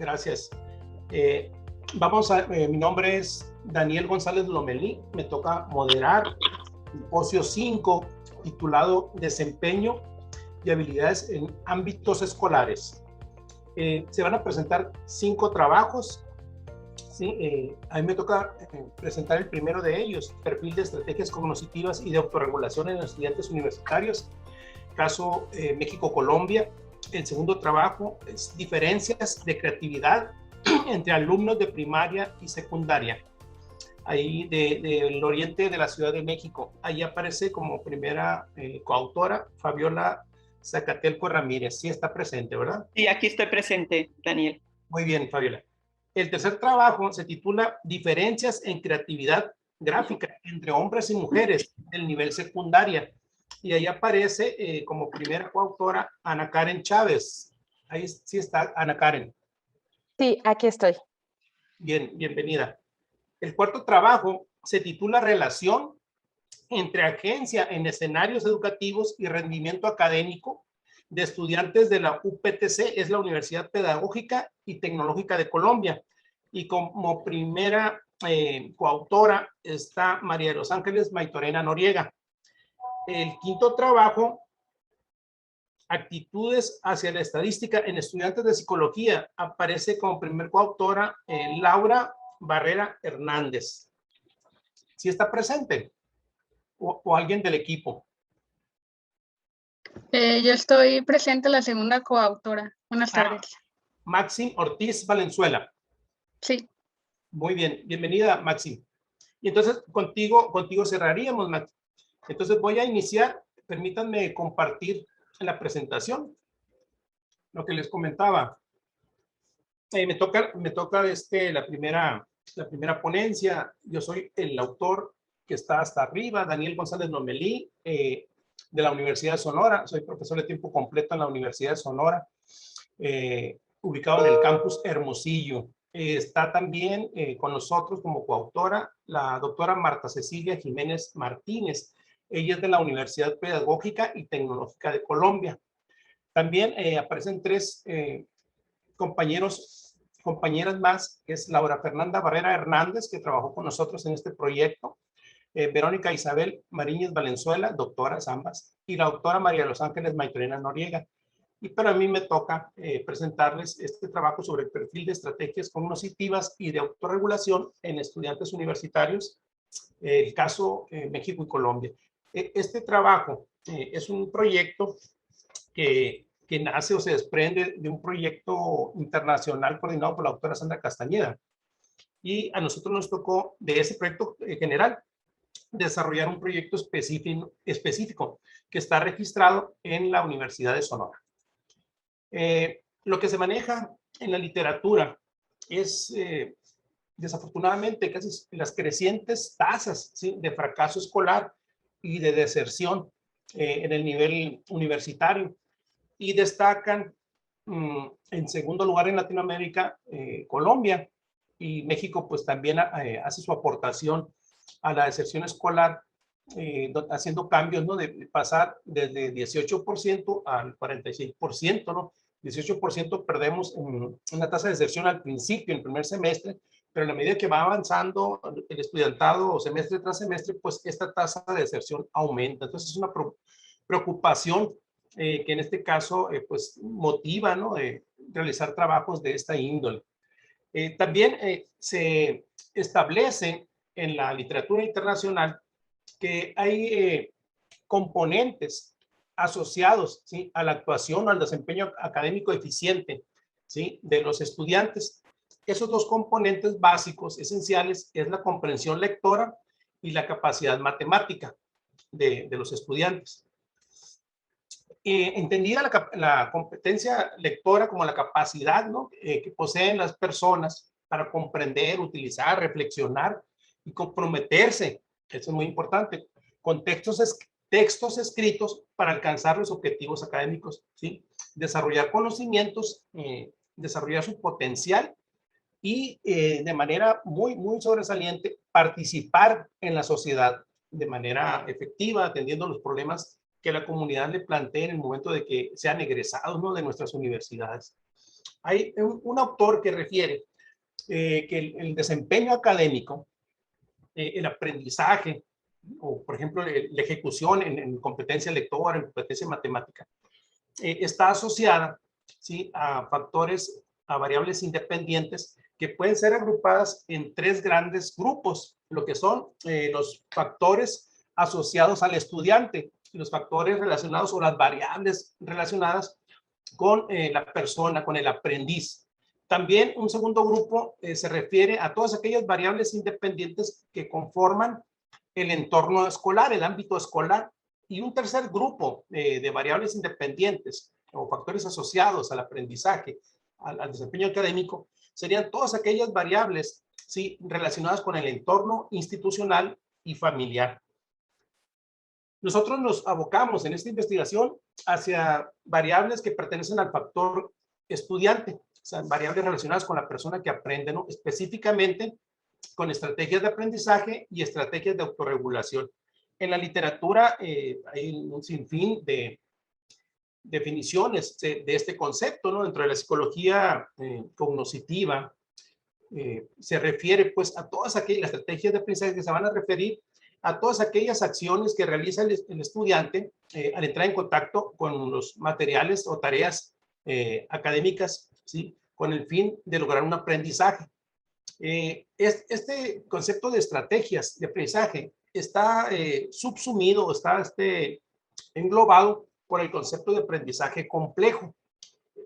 Gracias. Mi nombre es Daniel González Lomelí. Me toca moderar el simposio 5 titulado Desempeño y habilidades en ámbitos escolares. Se van a presentar 5 trabajos. Sí, a mí me toca presentar el primero de ellos, perfil de estrategias cognitivas y de autorregulación en los estudiantes universitarios, caso México-Colombia. El segundo trabajo es diferencias de creatividad entre alumnos de primaria y secundaria, ahí del oriente de la Ciudad de México. Ahí aparece como primera coautora Fabiola Zacatelco Ramírez. Sí está presente, ¿verdad? Sí, aquí estoy presente, Daniel. Muy bien, Fabiola. El tercer trabajo se titula Diferencias en creatividad gráfica entre hombres y mujeres del nivel secundaria. Y ahí aparece como primera coautora Ana Karen Chávez. Ahí sí está Ana Karen. Sí, aquí estoy. Bien, bienvenida. El cuarto trabajo se titula Relación entre agencia en escenarios educativos y rendimiento académico de estudiantes de la UPTC, es la Universidad Pedagógica y Tecnológica de Colombia. Y como primera coautora está María de los Ángeles Maitorena Noriega. El quinto trabajo, Actitudes hacia la estadística en estudiantes de psicología, aparece como primer coautora Laura Barrera Hernández. ¿Sí está presente? ¿O alguien del equipo? Yo estoy presente, la segunda coautora. Buenas tardes. Maxim Ortiz Valenzuela. Sí. Muy bien, bienvenida, Maxim. Y entonces contigo cerraríamos, Maxim. Entonces voy a iniciar, permítanme compartir la presentación, lo que les comentaba. Me toca la primera ponencia. Yo soy el autor que está hasta arriba, Daniel González Lomelí, de la Universidad de Sonora. Soy profesor de tiempo completo en la Universidad de Sonora, ubicado en el campus Hermosillo. Está también con nosotros como coautora la doctora Marta Cecilia Jiménez Martínez. Ella es de la Universidad Pedagógica y Tecnológica de Colombia. También aparecen 3 compañeras más, que es Laura Fernanda Barrera Hernández, que trabajó con nosotros en este proyecto, Verónica Isabel Mariñez Valenzuela, doctoras ambas, y la doctora María de los Ángeles Maitorena Noriega. Y para mí me toca presentarles este trabajo sobre el perfil de estrategias cognitivas y de autorregulación en estudiantes universitarios, el caso México y Colombia. Este trabajo es un proyecto que nace o se desprende de un proyecto internacional coordinado por la doctora Sandra Castañeda. Y a nosotros nos tocó, de ese proyecto general, desarrollar un proyecto específico que está registrado en la Universidad de Sonora. Lo que se maneja en la literatura es, desafortunadamente, casi las crecientes tasas, ¿sí?, de fracaso escolar y de deserción en el nivel universitario. Y destacan en segundo lugar en Latinoamérica Colombia, y México pues también hace su aportación a la deserción escolar, haciendo cambios, ¿no?, de pasar desde 18% al 46%, ¿no? 18% perdemos una tasa de deserción al principio, en el primer semestre, pero a la medida que va avanzando el estudiantado semestre tras semestre, pues esta tasa de deserción aumenta. Entonces es una preocupación que en este caso pues motiva, ¿no?, realizar trabajos de esta índole. También se establece en la literatura internacional que hay componentes asociados, ¿sí?, a la actuación o al desempeño académico eficiente, ¿sí?, de los estudiantes. Esos 2 componentes básicos, esenciales, es la comprensión lectora y la capacidad matemática de los estudiantes. Entendida la competencia lectora como la capacidad, ¿no?, que poseen las personas para comprender, utilizar, reflexionar y comprometerse, eso es muy importante, con textos escritos para alcanzar los objetivos académicos, ¿sí?, desarrollar conocimientos, desarrollar su potencial y de manera muy sobresaliente participar en la sociedad de manera efectiva, atendiendo los problemas que la comunidad le plantee en el momento de que sean egresados, ¿no?, de nuestras universidades. hay un autor que refiere que el desempeño académico, el aprendizaje, o por ejemplo la ejecución en competencia lectora, en competencia matemática, está asociada, ¿sí?, a factores, a variables independientes que pueden ser agrupadas en tres grandes grupos, lo que son los factores asociados al estudiante, los factores relacionados o las variables relacionadas con la persona, con el aprendiz. También un segundo grupo se refiere a todas aquellas variables independientes que conforman el entorno escolar, el ámbito escolar. Y un tercer grupo de variables independientes o factores asociados al aprendizaje, al desempeño académico, serían todas aquellas variables, ¿sí?, relacionadas con el entorno institucional y familiar. Nosotros nos abocamos en esta investigación hacia variables que pertenecen al factor estudiante, o sea, variables relacionadas con la persona que aprende, ¿no?, específicamente con estrategias de aprendizaje y estrategias de autorregulación. En la literatura hay un sinfín de definiciones de este concepto, ¿no? Dentro de la psicología cognoscitiva se refiere pues a todas aquellas estrategias de aprendizaje que se van a referir a todas aquellas acciones que realiza el estudiante al entrar en contacto con los materiales o tareas académicas, ¿sí?, con el fin de lograr un aprendizaje. Este concepto de estrategias de aprendizaje está subsumido, está englobado por el concepto de aprendizaje complejo,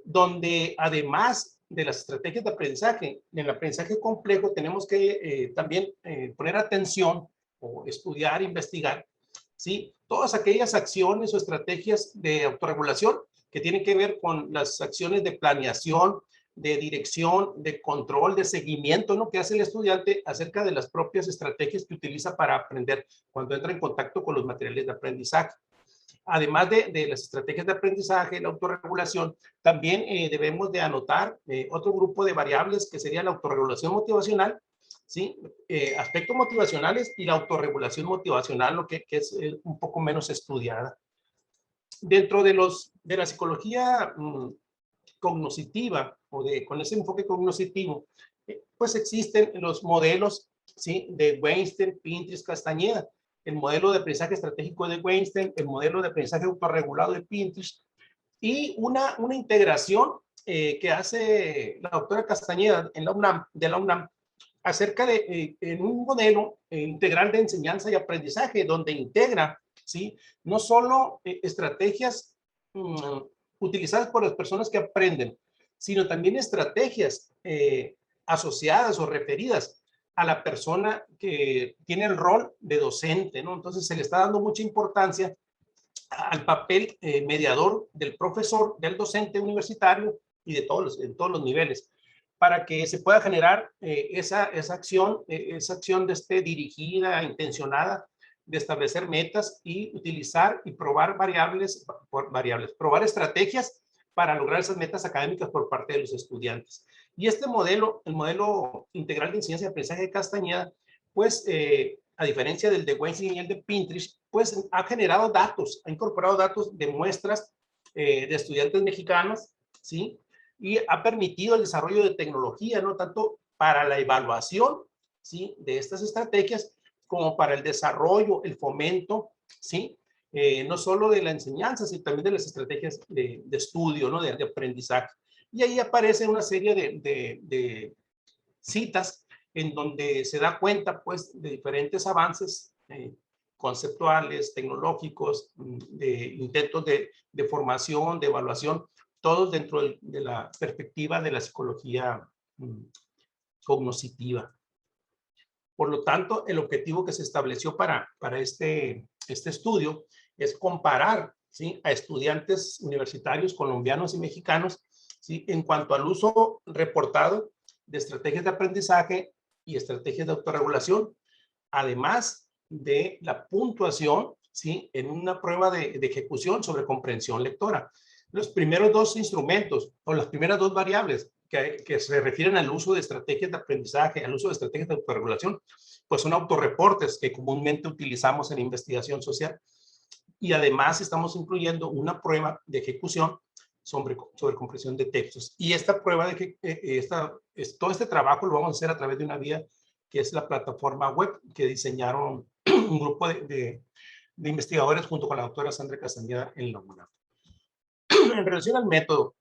donde además de las estrategias de aprendizaje, en el aprendizaje complejo tenemos que también poner atención o estudiar, investigar, ¿sí?, todas aquellas acciones o estrategias de autorregulación que tienen que ver con las acciones de planeación, de dirección, de control, de seguimiento, ¿no?, que hace el estudiante acerca de las propias estrategias que utiliza para aprender cuando entra en contacto con los materiales de aprendizaje. Además de las estrategias de aprendizaje, la autorregulación, también debemos de anotar otro grupo de variables que sería la autorregulación motivacional, ¿sí?, aspectos motivacionales y la autorregulación motivacional, lo que es un poco menos estudiada. Dentro de la psicología cognoscitiva o con ese enfoque cognoscitivo, pues existen los modelos, ¿sí?, de Weinstein, Pinterest, Castañeda. El modelo de aprendizaje estratégico de Weinstein, el modelo de aprendizaje autorregulado de Pinterest y una integración que hace la doctora Castañeda en la UNAM, de la UNAM, acerca de en un modelo integral de enseñanza y aprendizaje donde integra, ¿sí?, no solo estrategias utilizadas por las personas que aprenden, sino también estrategias asociadas o referidas a la persona que tiene el rol de docente, ¿no? Entonces se le está dando mucha importancia al papel mediador del profesor, del docente universitario y de en todos los niveles, para que se pueda generar esa acción dirigida, intencionada, de establecer metas y utilizar y probar probar estrategias para lograr esas metas académicas por parte de los estudiantes. Y este modelo, el modelo integral de enseñanza y aprendizaje de Castañeda, pues a diferencia del de Weinstein y el de Pinterest, pues ha generado datos, ha incorporado datos de muestras de estudiantes mexicanos, ¿sí?, y ha permitido el desarrollo de tecnología, no tanto para la evaluación, ¿sí?, de estas estrategias, como para el desarrollo, el fomento, ¿sí?, no solo de la enseñanza, sino también de las estrategias de estudio, ¿no?, de aprendizaje. Y ahí aparece una serie de citas en donde se da cuenta, pues, de diferentes avances conceptuales, tecnológicos, de intentos de formación, de evaluación, todos dentro de la perspectiva de la psicología cognoscitiva. Por lo tanto, el objetivo que se estableció para este estudio es comparar, ¿sí?, a estudiantes universitarios colombianos y mexicanos, ¿sí?, en cuanto al uso reportado de estrategias de aprendizaje y estrategias de autorregulación, además de la puntuación, ¿sí?, en una prueba de ejecución sobre comprensión lectora. Los primeros dos instrumentos o las primeras dos variables que se refieren al uso de estrategias de aprendizaje, al uso de estrategias de autorregulación, pues son autorreportes que comúnmente utilizamos en investigación social. Y además estamos incluyendo una prueba de ejecución sobre comprensión de textos. Y esta prueba de que todo este trabajo lo vamos a hacer a través de una vía que es la plataforma web que diseñaron un grupo de investigadores junto con la doctora Sandra Castañeda en la UNAM. En relación al método,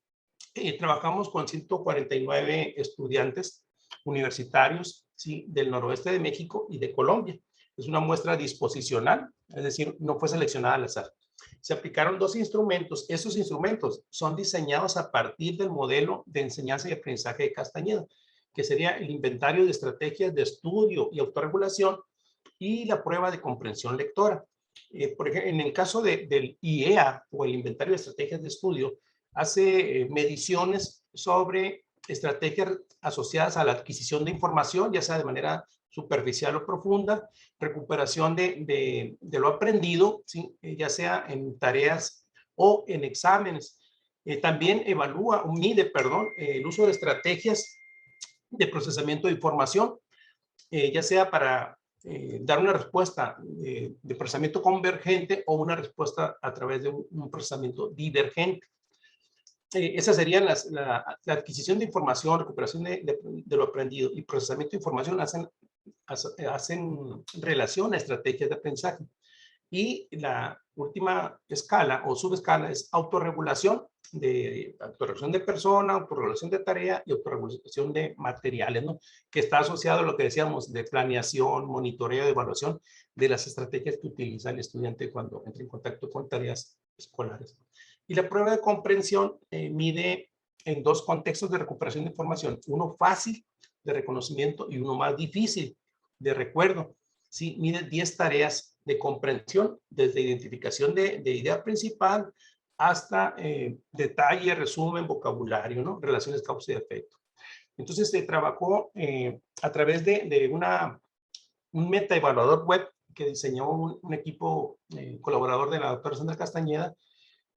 trabajamos con 149 estudiantes universitarios, ¿sí?, del noroeste de México y de Colombia. Es una muestra disposicional, es decir, no fue seleccionada al azar. Se aplicaron 2 instrumentos. Esos instrumentos son diseñados a partir del modelo de enseñanza y aprendizaje de Castañeda, que sería el inventario de estrategias de estudio y autorregulación y la prueba de comprensión lectora. Por ejemplo, en el caso del IEA o el inventario de estrategias de estudio, hace mediciones sobre estrategias asociadas a la adquisición de información, ya sea de manera superficial o profunda, recuperación de lo aprendido, ¿sí?, ya sea en tareas o en exámenes. También evalúa o mide, el uso de estrategias de procesamiento de información, ya sea para dar una respuesta de procesamiento convergente o una respuesta a través de un procesamiento divergente. Esas serían la adquisición de información, recuperación de lo aprendido y procesamiento de información hacen relación a estrategias de aprendizaje. Y la última escala o subescala es autorregulación de persona, autorregulación de tarea y autorregulación de materiales, ¿no?, que está asociado a lo que decíamos de planeación, monitoreo, evaluación de las estrategias que utiliza el estudiante cuando entra en contacto con tareas escolares. Y la prueba de comprensión mide en 2 contextos de recuperación de información, uno fácil de reconocimiento y uno más difícil de recuerdo. Sí, mide 10 tareas de comprensión, desde identificación de idea principal hasta detalle, resumen, vocabulario, ¿no?, relaciones causa y efecto. Entonces se trabajó a través de un metaevaluador web que diseñó un equipo colaborador de la doctora Sandra Castañeda,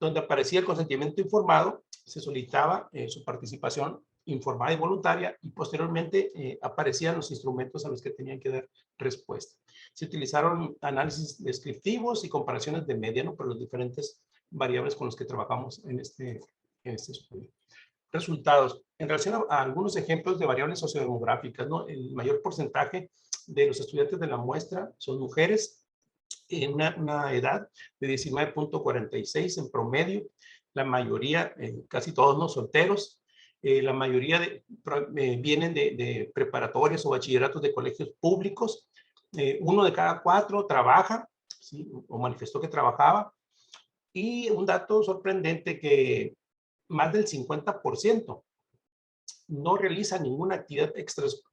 donde aparecía el consentimiento informado, se solicitaba su participación informada y voluntaria, y posteriormente aparecían los instrumentos a los que tenían que dar respuesta. Se utilizaron análisis descriptivos y comparaciones de media, ¿no?, por las diferentes variables con las que trabajamos en este estudio. Resultados. En relación a algunos ejemplos de variables sociodemográficas, ¿no?, el mayor porcentaje de los estudiantes de la muestra son mujeres, en una edad de 19.46 en promedio. La mayoría, casi todos, ¿no?, solteros. La mayoría vienen de preparatorias o bachilleratos de colegios públicos. 1 de cada 4 trabaja, ¿sí?, o manifestó que trabajaba. Y un dato sorprendente, que más del 50% no realizan ninguna actividad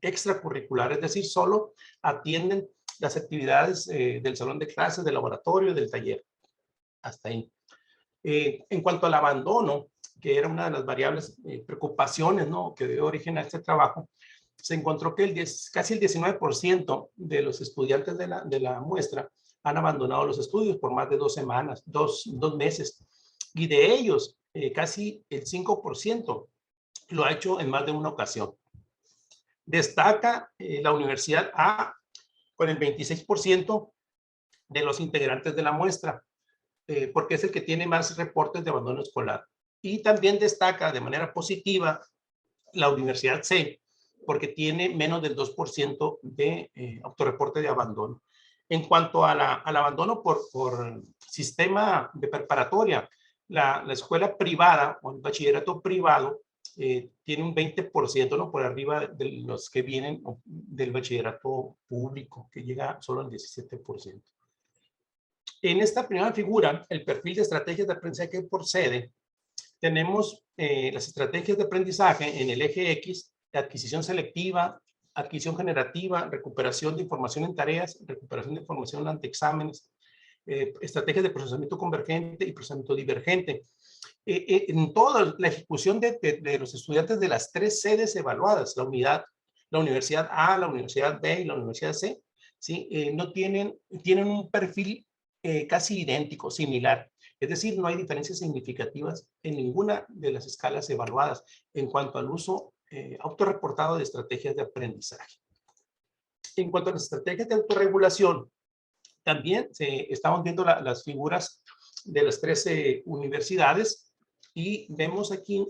extracurricular, es decir, solo atienden las actividades del salón de clases, del laboratorio, del taller. Hasta ahí. En cuanto al abandono, que era una de las variables preocupaciones, ¿no?, que dio origen a este trabajo, se encontró que casi el 19% de los estudiantes de la muestra han abandonado los estudios por más de 2 semanas, 2 meses. Y de ellos, casi el 5% lo ha hecho en más de una ocasión. Destaca la Universidad A con el 26% de los integrantes de la muestra, porque es el que tiene más reportes de abandono escolar. Y también destaca de manera positiva la Universidad C, porque tiene menos del 2% de autorreporte de abandono. En cuanto al abandono por sistema de preparatoria, la escuela privada o el bachillerato privado tiene un 20%, ¿no?, por arriba de los que vienen del bachillerato público, que llega solo al 17%. En esta primera figura, el perfil de estrategias de aprendizaje por sede, tenemos las estrategias de aprendizaje en el eje X, de adquisición selectiva, adquisición generativa, recuperación de información en tareas, recuperación de información ante exámenes, estrategias de procesamiento convergente y procesamiento divergente. En toda la ejecución de los estudiantes de las 3 sedes evaluadas, la Universidad A, la Universidad B y la Universidad C, ¿sí?, tienen un perfil casi idéntico, similar. Es decir, no hay diferencias significativas en ninguna de las escalas evaluadas en cuanto al uso autorreportado de estrategias de aprendizaje. En cuanto a las estrategias de autorregulación, también estamos viendo las figuras de las 13 universidades. Y vemos aquí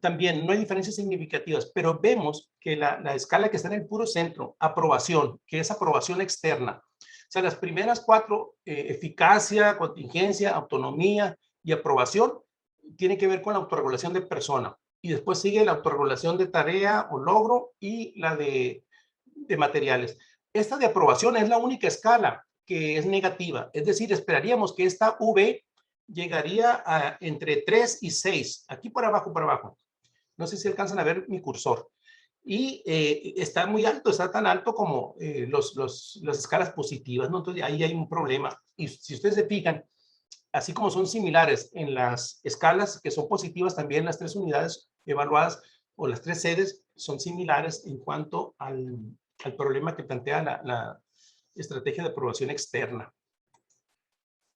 también, no hay diferencias significativas, pero vemos que la escala que está en el puro centro, aprobación, que es aprobación externa. O sea, las primeras 4, eficacia, contingencia, autonomía y aprobación, tiene que ver con la autorregulación de persona. Y después sigue la autorregulación de tarea o logro y la de materiales. Esta de aprobación es la única escala que es negativa. Es decir, esperaríamos que esta V llegaría a entre 3 y 6. Aquí por abajo, por abajo. No sé si alcanzan a ver mi cursor. Y está muy alto, está tan alto como las escalas positivas, ¿no? Entonces ahí hay un problema. Y si ustedes se fijan, así como son similares en las escalas que son positivas, también las 3 unidades evaluadas o las 3 sedes son similares en cuanto al problema que plantea la estrategia de aprobación externa.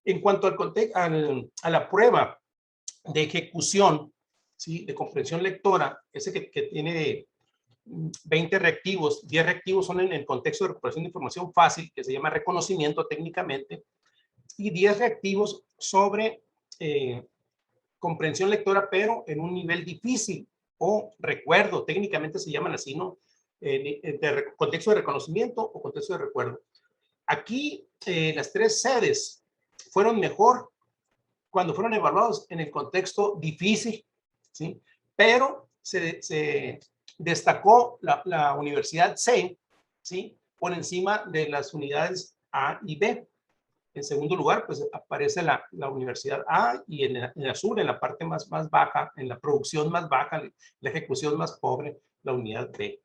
En cuanto a la prueba de ejecución, ¿sí? De comprensión lectora, ese que tiene 20 reactivos, 10 reactivos son en el contexto de recuperación de información fácil, que se llama reconocimiento técnicamente, y 10 reactivos sobre comprensión lectora, pero en un nivel difícil, o recuerdo, técnicamente se llaman así, ¿no? De contexto de reconocimiento o contexto de recuerdo. Aquí las 3 sedes fueron mejor cuando fueron evaluados en el contexto difícil, ¿sí? Pero se destacó la Universidad C, ¿sí? Por encima de las unidades A y B. En segundo lugar, pues aparece la Universidad A y en azul, en la parte más baja, en la producción más baja, la ejecución más pobre, la unidad B.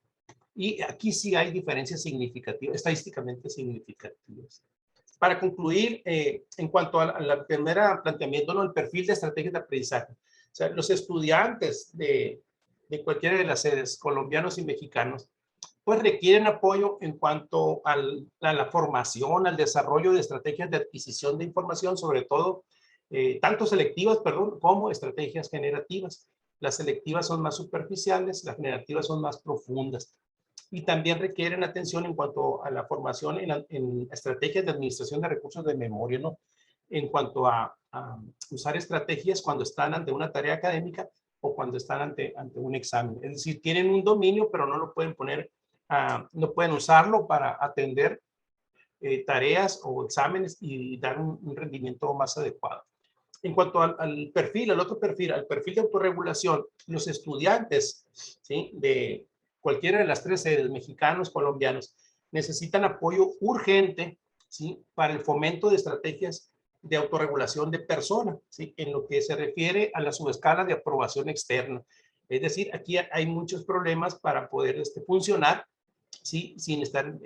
Y aquí sí hay diferencias significativas, estadísticamente significativas. Para concluir, en cuanto a la primera planteamiento, ¿no? El perfil de estrategias de aprendizaje. O sea, los estudiantes de cualquiera de las sedes, colombianos y mexicanos, pues requieren apoyo en cuanto a la formación, al desarrollo de estrategias de adquisición de información, sobre todo, tanto selectivas, perdón, como estrategias generativas. Las selectivas son más superficiales, las generativas son más profundas. Y también requieren atención en cuanto a la formación en estrategias de administración de recursos de memoria, ¿no? En cuanto a usar estrategias cuando están ante una tarea académica o cuando están ante un examen. Es decir, tienen un dominio, pero no lo pueden poner, no pueden usarlo para atender tareas o exámenes y dar un rendimiento más adecuado. En cuanto al perfil, al otro perfil, al perfil de autorregulación, los estudiantes, ¿sí? De cualquiera de las 3 sedes, mexicanos, colombianos, necesitan apoyo urgente, ¿sí? Para el fomento de estrategias de autorregulación de persona, ¿sí? En lo que se refiere a la subescala de aprobación externa. Es decir, aquí hay muchos problemas para poder funcionar, ¿sí? Sin estar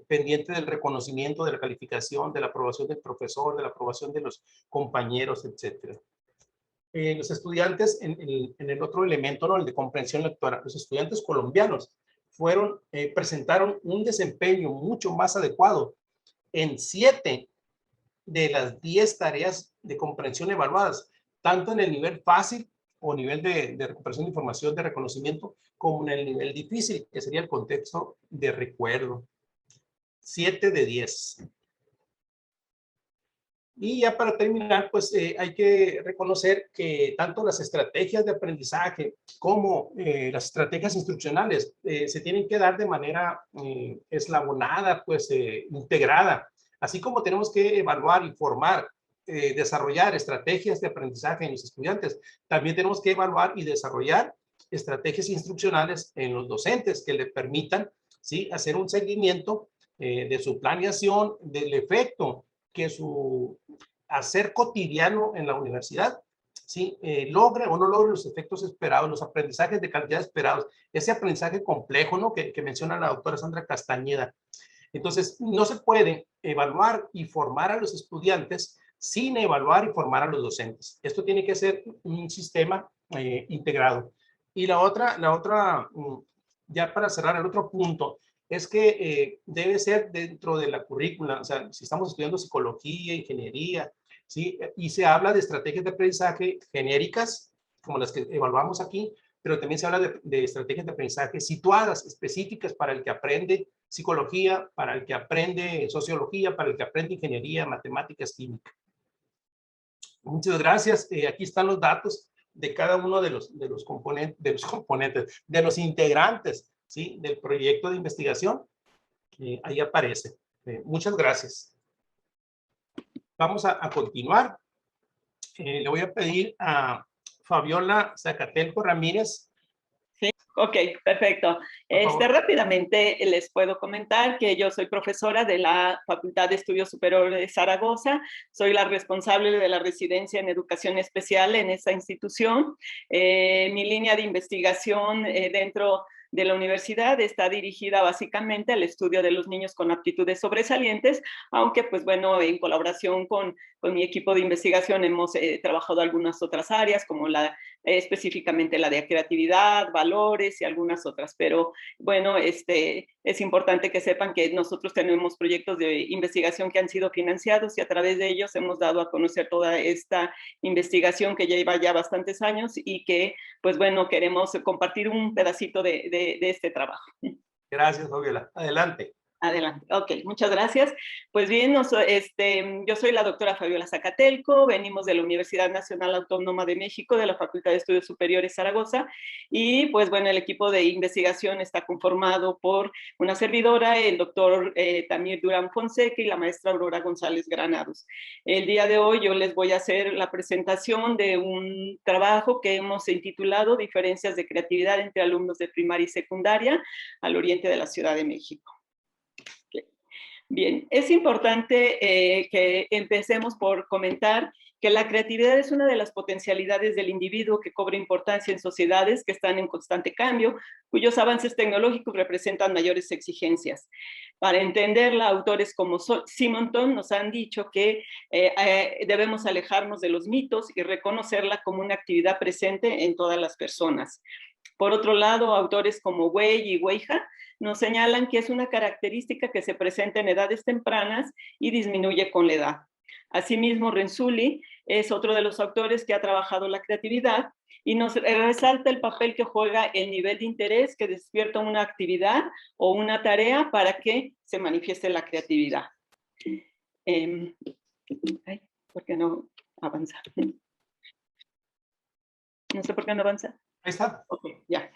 pendiente del reconocimiento, de la calificación, de la aprobación del profesor, de la aprobación de los compañeros, etc. Los estudiantes, en el otro elemento, ¿no? El de comprensión lectora, los estudiantes colombianos presentaron un desempeño mucho más adecuado en 7 de las 10 tareas de comprensión evaluadas, tanto en el nivel fácil o nivel de recuperación de información, de reconocimiento, como en el nivel difícil, que sería el contexto de recuerdo. 7 de 10. Y ya para terminar, pues hay que reconocer que tanto las estrategias de aprendizaje como las estrategias instruccionales se tienen que dar de manera eslabonada, pues integrada. Así como tenemos que evaluar y formar, desarrollar estrategias de aprendizaje en los estudiantes, también tenemos que evaluar y desarrollar estrategias instruccionales en los docentes que le permitan, ¿sí? Hacer un seguimiento de su planeación, del efecto que su hacer cotidiano en la universidad, ¿sí? Logre o no logre los efectos esperados, los aprendizajes de calidad esperados, ese aprendizaje complejo, ¿no? que menciona la doctora Sandra Castañeda. Entonces, no se puede evaluar y formar a los estudiantes sin evaluar y formar a los docentes. Esto tiene que ser un sistema integrado. Y la otra, ya para cerrar el otro punto, es que debe ser dentro de la currícula. O sea, si estamos estudiando psicología, ingeniería, ¿sí? Y se habla de estrategias de aprendizaje genéricas, como las que evaluamos aquí, pero también se habla de estrategias de aprendizaje situadas, específicas para el que aprende psicología, para el que aprende sociología, para el que aprende ingeniería, matemáticas, química. Muchas gracias. Aquí están los datos. de cada uno de los integrantes, ¿sí? Del proyecto de investigación. Ahí aparece. Muchas gracias. Vamos a continuar. Le voy a pedir a Fabiola Zacatelco Ramírez. Sí, ok, perfecto. Rápidamente les puedo comentar que yo soy profesora de la Facultad de Estudios Superiores de Zaragoza, soy la responsable de la residencia en educación especial en esta institución. Mi línea de investigación dentro de la universidad está dirigida básicamente al estudio de los niños con aptitudes sobresalientes, aunque pues bueno, en colaboración con mi equipo de investigación hemos trabajado algunas otras áreas, como específicamente la de creatividad, valores y algunas otras, pero bueno, es importante que sepan que nosotros tenemos proyectos de investigación que han sido financiados y a través de ellos hemos dado a conocer toda esta investigación que lleva ya bastantes años y que, pues bueno, queremos compartir un pedacito de este trabajo. Gracias, Fabiola. Adelante. Adelante. Ok, muchas gracias. Pues bien, yo soy la doctora Fabiola Zacatelco, venimos de la Universidad Nacional Autónoma de México, de la Facultad de Estudios Superiores Zaragoza, y pues bueno, el equipo de investigación está conformado por una servidora, el doctor Tamir Durán Fonseca y la maestra Aurora González Granados. El día de hoy yo les voy a hacer la presentación de un trabajo que hemos intitulado Diferencias de creatividad entre alumnos de primaria y secundaria al oriente de la Ciudad de México. Bien, es importante que empecemos por comentar que la creatividad es una de las potencialidades del individuo que cobra importancia en sociedades que están en constante cambio, cuyos avances tecnológicos representan mayores exigencias. Para entenderla, autores como Simonton nos han dicho que debemos alejarnos de los mitos y reconocerla como una actividad presente en todas las personas. Por otro lado, autores como Wei y Weija nos señalan que es una característica que se presenta en edades tempranas y disminuye con la edad. Asimismo, Renzulli es otro de los autores que ha trabajado la creatividad y nos resalta el papel que juega el nivel de interés que despierta una actividad o una tarea para que se manifieste la creatividad. ¿Por qué no avanza? No sé por qué no avanza. Ahí está. Ok, ya.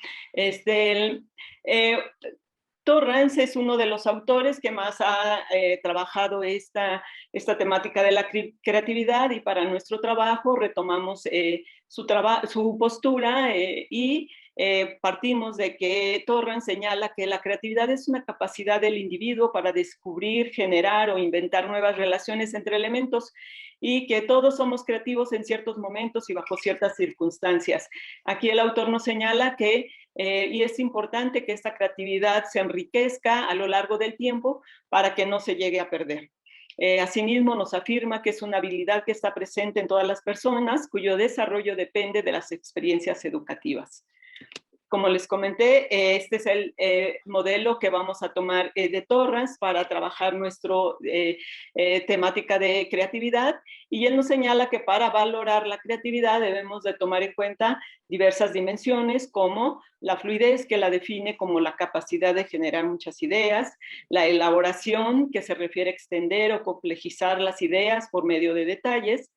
Torrance es uno de los autores que más ha trabajado esta temática de la creatividad y para nuestro trabajo retomamos su postura y partimos de que Torrance señala que la creatividad es una capacidad del individuo para descubrir, generar o inventar nuevas relaciones entre elementos y que todos somos creativos en ciertos momentos y bajo ciertas circunstancias. Aquí el autor nos señala que y es importante que esta creatividad se enriquezca a lo largo del tiempo para que no se llegue a perder. Asimismo, nos afirma que es una habilidad que está presente en todas las personas, cuyo desarrollo depende de las experiencias educativas. Como les comenté, este es el modelo que vamos a tomar de Torrance para trabajar nuestra temática de creatividad y él nos señala que para valorar la creatividad debemos de tomar en cuenta diversas dimensiones como la fluidez, que la define como la capacidad de generar muchas ideas, la elaboración, que se refiere a extender o complejizar las ideas por medio de detalles,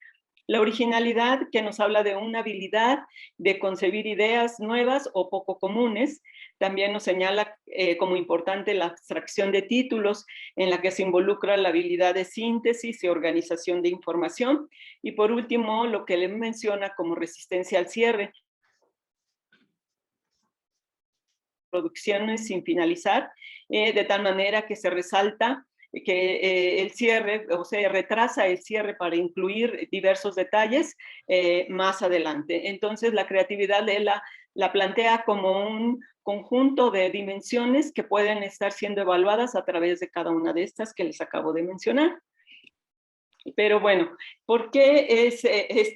la originalidad, que nos habla de una habilidad de concebir ideas nuevas o poco comunes. También nos señala como importante la abstracción de títulos, en la que se involucra la habilidad de síntesis y organización de información. Y por último, lo que le menciona como resistencia al cierre. Producciones sin finalizar, de tal manera que se resalta que el cierre, o sea, retrasa el cierre para incluir diversos detalles más adelante. Entonces, la creatividad la plantea como un conjunto de dimensiones que pueden estar siendo evaluadas a través de cada una de estas que les acabo de mencionar. Pero bueno, ¿por qué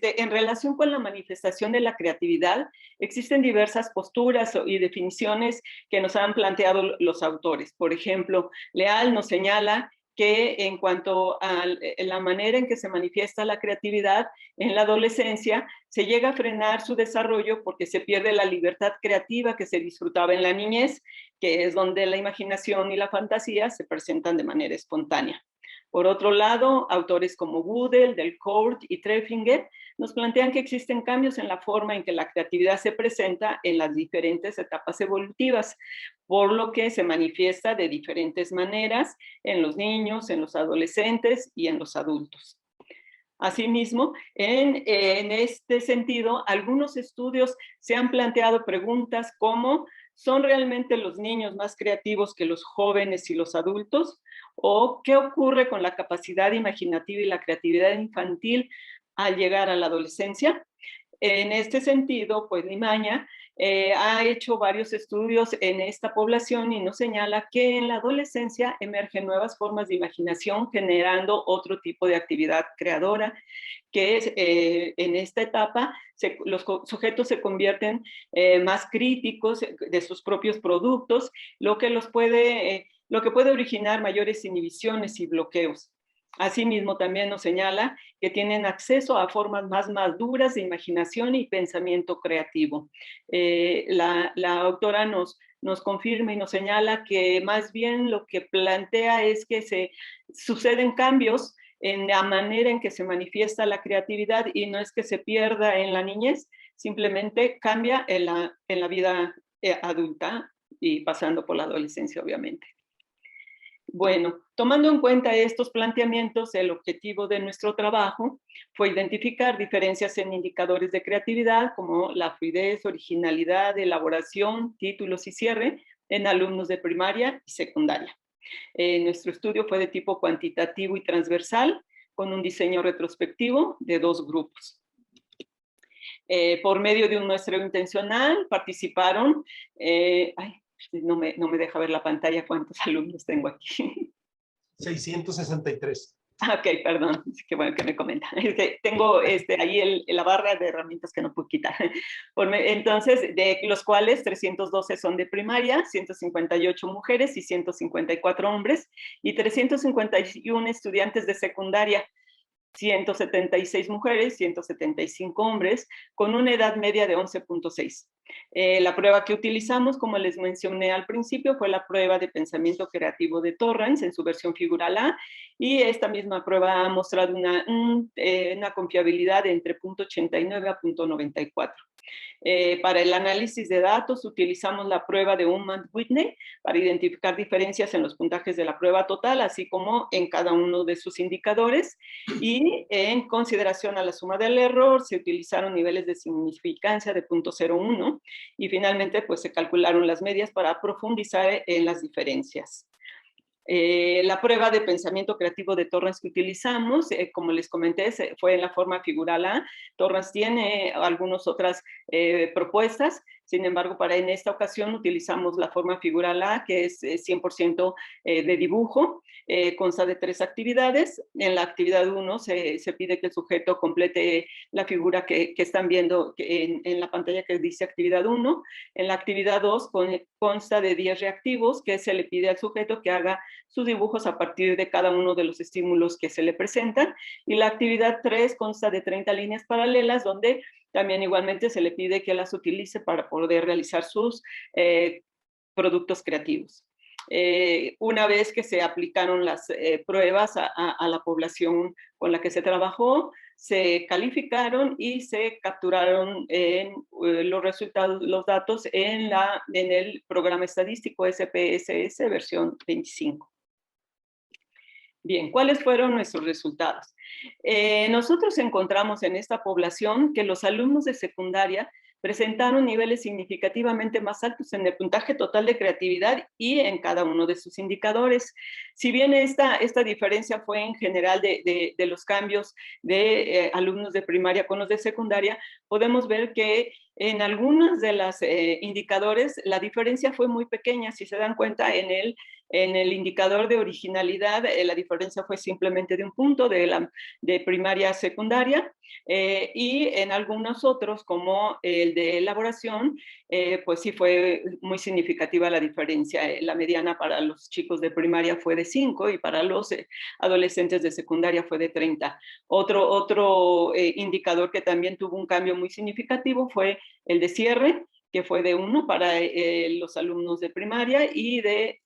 en relación con la manifestación de la creatividad? Existen diversas posturas y definiciones que nos han planteado los autores. Por ejemplo, Leal nos señala que en cuanto a la manera en que se manifiesta la creatividad en la adolescencia, se llega a frenar su desarrollo porque se pierde la libertad creativa que se disfrutaba en la niñez, que es donde la imaginación y la fantasía se presentan de manera espontánea. Por otro lado, autores como Gödel, Delcourt y Treffinger nos plantean que existen cambios en la forma en que la creatividad se presenta en las diferentes etapas evolutivas, por lo que se manifiesta de diferentes maneras en los niños, en los adolescentes y en los adultos. Asimismo, en este sentido, algunos estudios se han planteado preguntas como: ¿son realmente los niños más creativos que los jóvenes y los adultos? ¿O qué ocurre con la capacidad imaginativa y la creatividad infantil al llegar a la adolescencia? En este sentido, pues Limaña ha hecho varios estudios en esta población y nos señala que en la adolescencia emergen nuevas formas de imaginación generando otro tipo de actividad creadora, que es, en esta etapa los sujetos se convierten más críticos de sus propios productos, lo que puede originar mayores inhibiciones y bloqueos. Asimismo, también nos señala que tienen acceso a formas más maduras de imaginación y pensamiento creativo. La autora nos confirma y nos señala que más bien lo que plantea es que suceden cambios en la manera en que se manifiesta la creatividad y no es que se pierda en la niñez, simplemente cambia en la vida adulta y pasando por la adolescencia, obviamente. Bueno, tomando en cuenta estos planteamientos, el objetivo de nuestro trabajo fue identificar diferencias en indicadores de creatividad como la fluidez, originalidad, elaboración, títulos y cierre en alumnos de primaria y secundaria. Nuestro estudio fue de tipo cuantitativo y transversal, con un diseño retrospectivo de 2 grupos. Por medio de un muestreo intencional participaron, no me deja ver la pantalla cuántos alumnos tengo aquí. 663. Ok, perdón, qué bueno que me comenta. Es que tengo ahí la barra de herramientas que no puedo quitar. Entonces, de los cuales 312 son de primaria, 158 mujeres y 154 hombres, y 351 estudiantes de secundaria, 176 mujeres, 175 hombres, con una edad media de 11.6. La prueba que utilizamos, como les mencioné al principio, fue la prueba de pensamiento creativo de Torrance en su versión figural A, y esta misma prueba ha mostrado una confiabilidad de entre 0.89 a 0.94. Para el análisis de datos utilizamos la prueba de Ullmann-Whitney para identificar diferencias en los puntajes de la prueba total, así como en cada uno de sus indicadores, y en consideración a la suma del error se utilizaron niveles de significancia de 0.01 y finalmente pues se calcularon las medias para profundizar en las diferencias. La prueba de pensamiento creativo de Torrance que utilizamos, como les comenté, fue en la forma figural A. Torrance tiene algunas otras propuestas, sin embargo, en esta ocasión utilizamos la forma figural A, que es 100% de dibujo, consta de 3 actividades. En la actividad 1 se pide que el sujeto complete la figura que están viendo en la pantalla que dice actividad 1. En la actividad 2 consta de 10 reactivos que se le pide al sujeto que haga sus dibujos a partir de cada uno de los estímulos que se le presentan. Y la actividad 3 consta de 30 líneas paralelas donde también igualmente se le pide que las utilice para poder realizar sus productos creativos. Una vez que se aplicaron las pruebas a la población con la que se trabajó, se calificaron y se capturaron los resultados, los datos en el programa estadístico SPSS versión 25. Bien, ¿cuáles fueron nuestros resultados? Nosotros encontramos en esta población que los alumnos de secundaria presentaron niveles significativamente más altos en el puntaje total de creatividad y en cada uno de sus indicadores. Si bien esta diferencia fue en general de los cambios de alumnos de primaria con los de secundaria, podemos ver que en algunos de los indicadores la diferencia fue muy pequeña. Si se dan cuenta, en el indicador de originalidad la diferencia fue simplemente de 1 punto de primaria a secundaria, y en algunos otros como el de elaboración pues sí fue muy significativa la diferencia. La mediana para los chicos de primaria fue de 5 y para los adolescentes de secundaria fue de 30. Otro indicador que también tuvo un cambio muy significativo fue el de cierre, que fue de 1 para los alumnos de primaria y de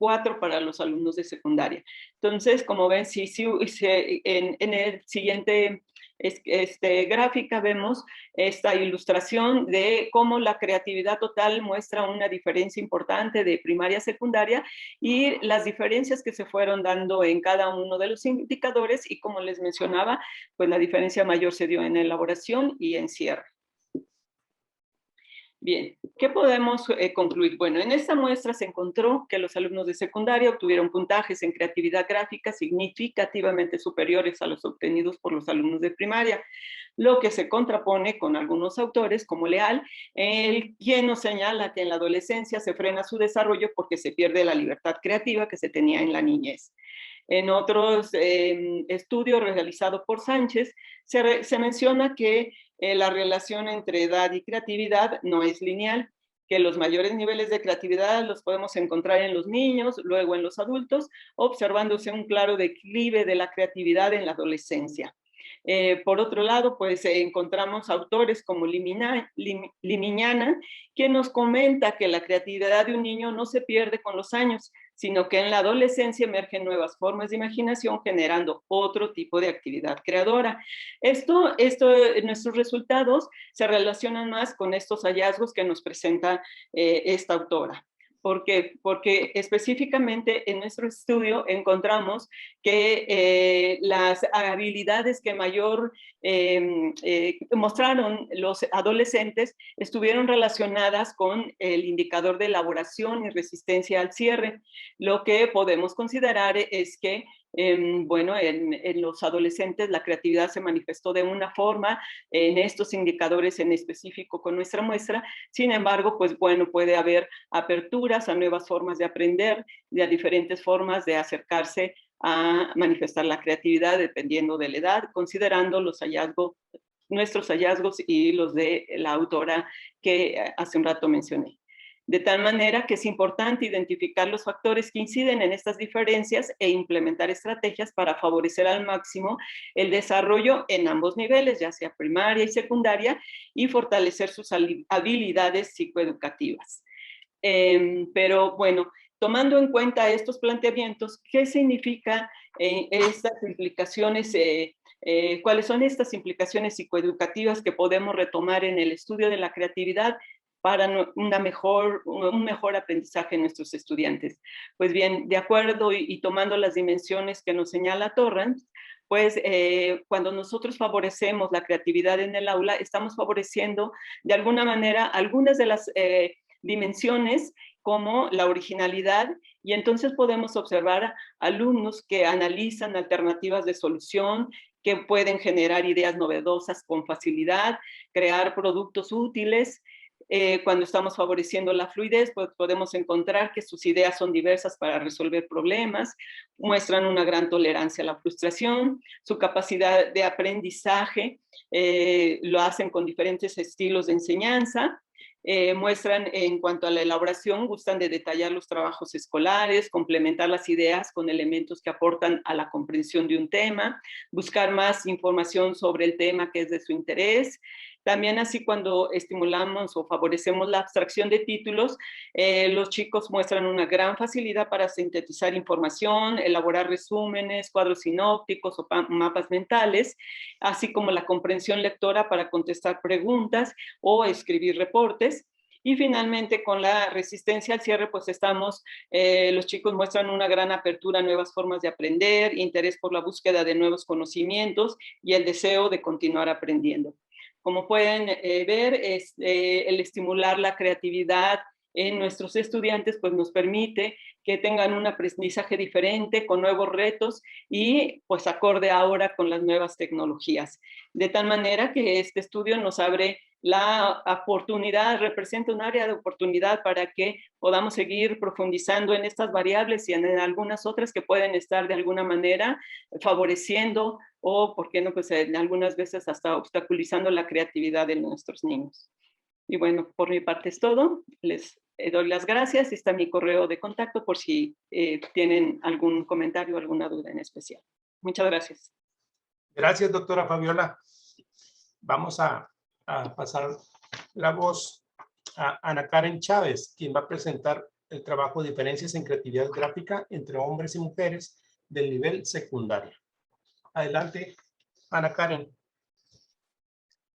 4 para los alumnos de secundaria. Entonces, como ven, en el siguiente gráfica vemos esta ilustración de cómo la creatividad total muestra una diferencia importante de primaria a secundaria y las diferencias que se fueron dando en cada uno de los indicadores y, como les mencionaba, pues la diferencia mayor se dio en elaboración y en cierre. Bien, ¿qué podemos concluir? Bueno, en esta muestra se encontró que los alumnos de secundaria obtuvieron puntajes en creatividad gráfica significativamente superiores a los obtenidos por los alumnos de primaria, lo que se contrapone con algunos autores como Leal, quien nos señala que en la adolescencia se frena su desarrollo porque se pierde la libertad creativa que se tenía en la niñez. En otros estudios realizados por Sánchez, se menciona que la relación entre edad y creatividad no es lineal, que los mayores niveles de creatividad los podemos encontrar en los niños, luego en los adultos, observándose un claro declive de la creatividad en la adolescencia. Por otro lado, pues encontramos autores como Limiñana, quien nos comenta que la creatividad de un niño no se pierde con los años, sino que en la adolescencia emergen nuevas formas de imaginación generando otro tipo de actividad creadora. Nuestros resultados se relacionan más con estos hallazgos que nos presenta esta autora. ¿Por qué? Porque específicamente en nuestro estudio encontramos que las habilidades que mayor mostraron los adolescentes estuvieron relacionadas con el indicador de elaboración y resistencia al cierre. Lo que podemos considerar es que bueno, en los adolescentes la creatividad se manifestó de una forma en estos indicadores en específico con nuestra muestra. Sin embargo, pues bueno, puede haber aperturas a nuevas formas de aprender, a diferentes formas de acercarse a manifestar la creatividad dependiendo de la edad, considerando nuestros hallazgos y los de la autora que hace un rato mencioné. De tal manera que es importante identificar los factores que inciden en estas diferencias e implementar estrategias para favorecer al máximo el desarrollo en ambos niveles, ya sea primaria y secundaria, y fortalecer sus habilidades psicoeducativas. Pero bueno, tomando en cuenta estos planteamientos, ¿qué significa estas implicaciones? ¿Cuáles son estas implicaciones psicoeducativas que podemos retomar en el estudio de la creatividad para un mejor aprendizaje en nuestros estudiantes? Pues bien, de acuerdo y tomando las dimensiones que nos señala Torrance, pues cuando nosotros favorecemos la creatividad en el aula, estamos favoreciendo de alguna manera algunas de las dimensiones como la originalidad, y entonces podemos observar alumnos que analizan alternativas de solución, que pueden generar ideas novedosas con facilidad, crear productos útiles. Cuando estamos favoreciendo la fluidez, pues podemos encontrar que sus ideas son diversas para resolver problemas, muestran una gran tolerancia a la frustración, su capacidad de aprendizaje lo hacen con diferentes estilos de enseñanza. Muestran en cuanto a la elaboración, gustan de detallar los trabajos escolares, complementar las ideas con elementos que aportan a la comprensión de un tema, buscar más información sobre el tema que es de su interés. También así cuando estimulamos o favorecemos la abstracción de títulos, los chicos muestran una gran facilidad para sintetizar información, elaborar resúmenes, cuadros sinópticos o mapas mentales, así como la comprensión lectora para contestar preguntas o escribir reportes. Y finalmente, con la resistencia al cierre, pues los chicos muestran una gran apertura a nuevas formas de aprender, interés por la búsqueda de nuevos conocimientos y el deseo de continuar aprendiendo. Como pueden ver, el estimular la creatividad en nuestros estudiantes pues nos permite que tengan un aprendizaje diferente, con nuevos retos y pues acorde ahora con las nuevas tecnologías. De tal manera que este estudio nos abre la oportunidad, representa un área de oportunidad para que podamos seguir profundizando en estas variables y en algunas otras que pueden estar de alguna manera favoreciendo o, ¿por qué no? Pues algunas veces hasta obstaculizando la creatividad de nuestros niños. Y bueno, por mi parte es todo. Les doy las gracias y está mi correo de contacto por si tienen algún comentario o alguna duda en especial. Muchas gracias. Gracias, doctora Fabiola. Vamos a pasar la voz a Ana Karen Chávez, quien va a presentar el trabajo de diferencias en creatividad gráfica entre hombres y mujeres del nivel secundaria. Adelante, Ana Karen.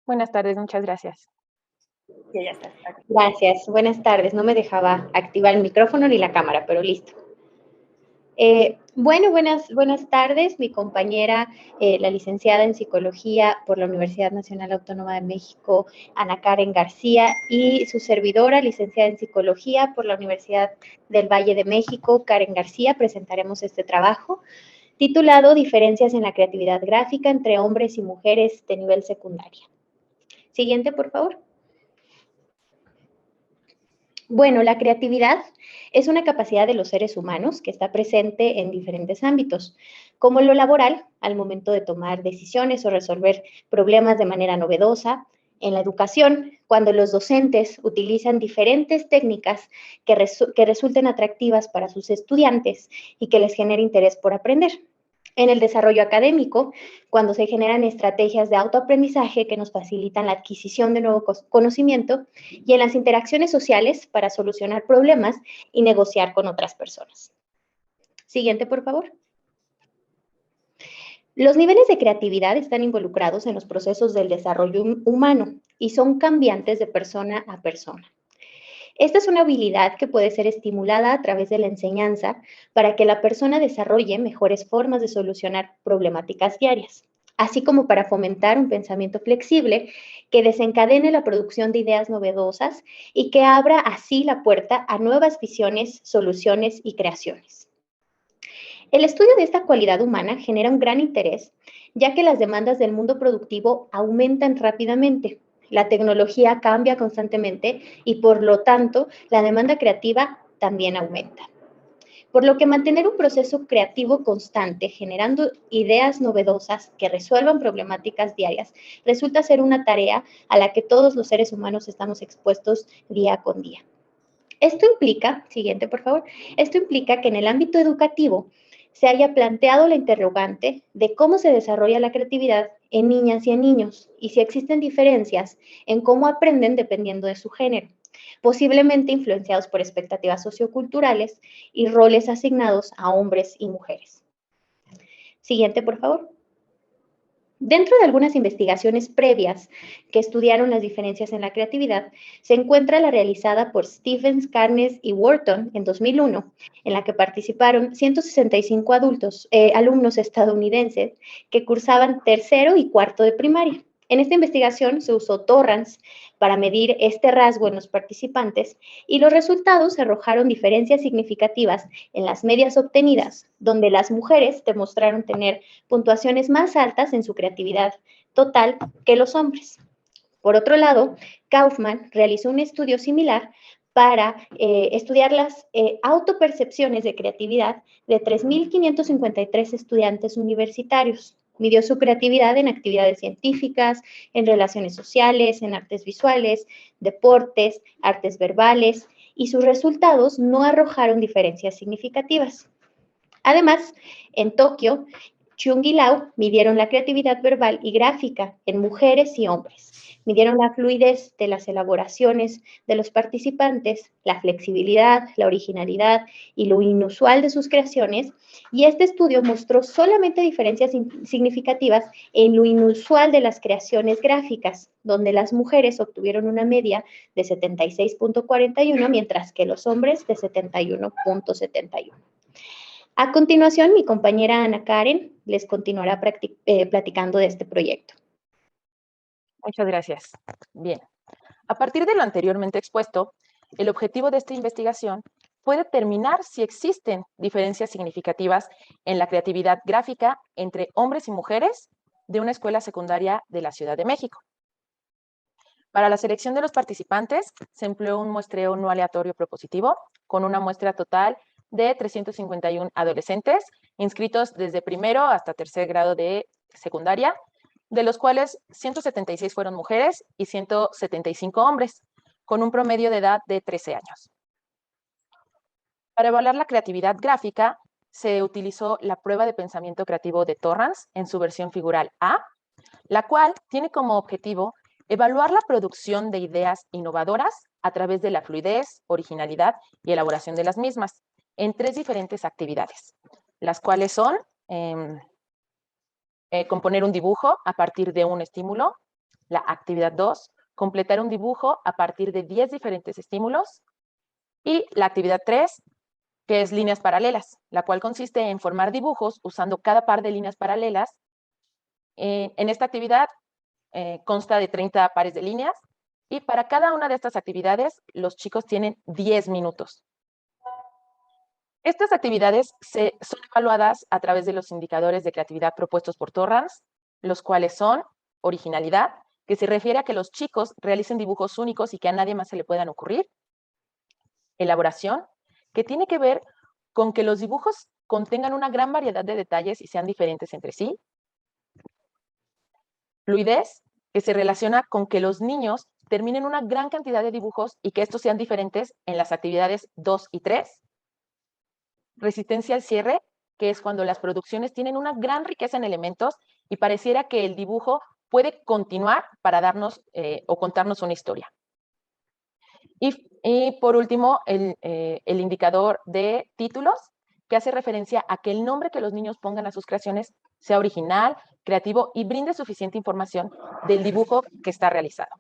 Buenas tardes, muchas gracias. Que ya está. Gracias, buenas tardes. No me dejaba activar el micrófono ni la cámara, pero listo. Bueno, buenas tardes. Mi compañera, la licenciada en Psicología por la Universidad Nacional Autónoma de México, Ana Karen García, y su servidora, licenciada en Psicología por la Universidad del Valle de México, Karen García, presentaremos este trabajo titulado Diferencias en la creatividad gráfica entre hombres y mujeres de nivel secundaria. Siguiente, por favor. Bueno, la creatividad es una capacidad de los seres humanos que está presente en diferentes ámbitos, como lo laboral, al momento de tomar decisiones o resolver problemas de manera novedosa, en la educación, cuando los docentes utilizan diferentes técnicas que resulten atractivas para sus estudiantes y que les genere interés por aprender. En el desarrollo académico, cuando se generan estrategias de autoaprendizaje que nos facilitan la adquisición de nuevo conocimiento, y en las interacciones sociales para solucionar problemas y negociar con otras personas. Siguiente, por favor. Los niveles de creatividad están involucrados en los procesos del desarrollo humano y son cambiantes de persona a persona. Esta es una habilidad que puede ser estimulada a través de la enseñanza para que la persona desarrolle mejores formas de solucionar problemáticas diarias, así como para fomentar un pensamiento flexible que desencadene la producción de ideas novedosas y que abra así la puerta a nuevas visiones, soluciones y creaciones. El estudio de esta cualidad humana genera un gran interés, ya que las demandas del mundo productivo aumentan rápidamente. La tecnología cambia constantemente y, por lo tanto, la demanda creativa también aumenta. Por lo que mantener un proceso creativo constante, generando ideas novedosas que resuelvan problemáticas diarias, resulta ser una tarea a la que todos los seres humanos estamos expuestos día con día. Esto implica, siguiente por favor, esto implica que en el ámbito educativo se haya planteado la interrogante de cómo se desarrolla la creatividad en niñas y en niños, y si existen diferencias en cómo aprenden dependiendo de su género, posiblemente influenciados por expectativas socioculturales y roles asignados a hombres y mujeres. Siguiente, por favor. Dentro de algunas investigaciones previas que estudiaron las diferencias en la creatividad, se encuentra la realizada por Stephens, Carnes y Wharton en 2001, en la que participaron 165 alumnos estadounidenses que cursaban tercero y cuarto de primaria. En esta investigación se usó Torrance para medir este rasgo en los participantes y los resultados arrojaron diferencias significativas en las medias obtenidas, donde las mujeres demostraron tener puntuaciones más altas en su creatividad total que los hombres. Por otro lado, Kaufman realizó un estudio similar para estudiar las autopercepciones de creatividad de 3.553 estudiantes universitarios. Midió su creatividad en actividades científicas, en relaciones sociales, en artes visuales, deportes, artes verbales, y sus resultados no arrojaron diferencias significativas. Además, en Tokio, Chung y Lau midieron la creatividad verbal y gráfica en mujeres y hombres. Midieron la fluidez de las elaboraciones de los participantes, la flexibilidad, la originalidad y lo inusual de sus creaciones, y este estudio mostró solamente diferencias significativas en lo inusual de las creaciones gráficas, donde las mujeres obtuvieron una media de 76.41, mientras que los hombres de 71.71. A continuación, mi compañera Ana Karen les continuará platicando de este proyecto. Muchas gracias. Bien, a partir de lo anteriormente expuesto, el objetivo de esta investigación fue determinar si existen diferencias significativas en la creatividad gráfica entre hombres y mujeres de una escuela secundaria de la Ciudad de México. Para la selección de los participantes, se empleó un muestreo no aleatorio propositivo con una muestra total de 351 adolescentes inscritos desde primero hasta tercer grado de secundaria, de los cuales 176 fueron mujeres y 175 hombres, con un promedio de edad de 13 años. Para evaluar la creatividad gráfica, se utilizó la prueba de pensamiento creativo de Torrance en su versión figural A, la cual tiene como objetivo evaluar la producción de ideas innovadoras a través de la fluidez, originalidad y elaboración de las mismas en 3 diferentes actividades, las cuales son componer un dibujo a partir de un estímulo, la actividad 2, completar un dibujo a partir de 10 diferentes estímulos, y la actividad 3, que es líneas paralelas, la cual consiste en formar dibujos usando cada par de líneas paralelas. En esta actividad consta de 30 pares de líneas, y para cada una de estas actividades los chicos tienen 10 minutos. Estas actividades son evaluadas a través de los indicadores de creatividad propuestos por Torrance, los cuales son originalidad, que se refiere a que los chicos realicen dibujos únicos y que a nadie más se le puedan ocurrir. Elaboración, que tiene que ver con que los dibujos contengan una gran variedad de detalles y sean diferentes entre sí. Fluidez, que se relaciona con que los niños terminen una gran cantidad de dibujos y que estos sean diferentes en las actividades 2 y 3. Resistencia al cierre, que es cuando las producciones tienen una gran riqueza en elementos y pareciera que el dibujo puede continuar para darnos o contarnos una historia. Y por último, el indicador de títulos, que hace referencia a que el nombre que los niños pongan a sus creaciones sea original, creativo y brinde suficiente información del dibujo que está realizado.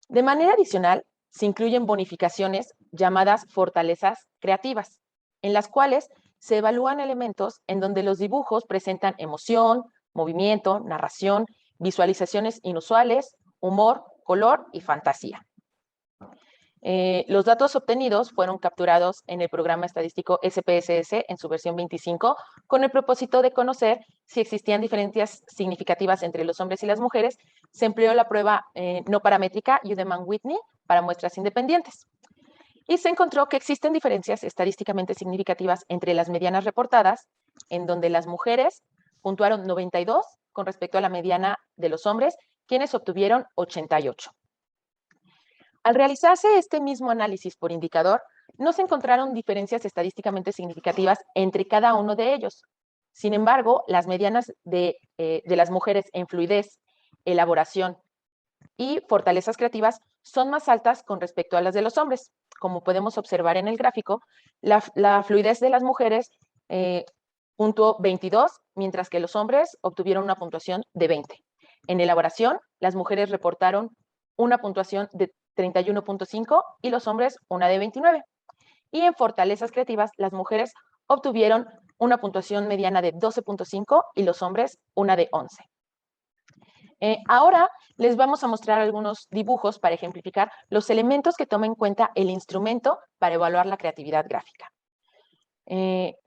De manera adicional, se incluyen bonificaciones llamadas fortalezas creativas, en las cuales se evalúan elementos en donde los dibujos presentan emoción, movimiento, narración, visualizaciones inusuales, humor, color y fantasía. Los datos obtenidos fueron capturados en el programa estadístico SPSS en su versión 25 con el propósito de conocer si existían diferencias significativas entre los hombres y las mujeres. Se empleó la prueba no paramétrica Udeman-Whitney para muestras independientes. Y se encontró que existen diferencias estadísticamente significativas entre las medianas reportadas, en donde las mujeres puntuaron 92 con respecto a la mediana de los hombres, quienes obtuvieron 88. Al realizarse este mismo análisis por indicador, no se encontraron diferencias estadísticamente significativas entre cada uno de ellos. Sin embargo, las medianas de las mujeres en fluidez, elaboración y fortalezas creativas son más altas con respecto a las de los hombres. Como podemos observar en el gráfico, la fluidez de las mujeres puntuó 22, mientras que los hombres obtuvieron una puntuación de 20. En elaboración, las mujeres reportaron una puntuación de 31.5 y los hombres una de 29. Y en fortalezas creativas, las mujeres obtuvieron una puntuación mediana de 12.5 y los hombres una de 11. Ahora les vamos a mostrar algunos dibujos para ejemplificar los elementos que toma en cuenta el instrumento para evaluar la creatividad gráfica.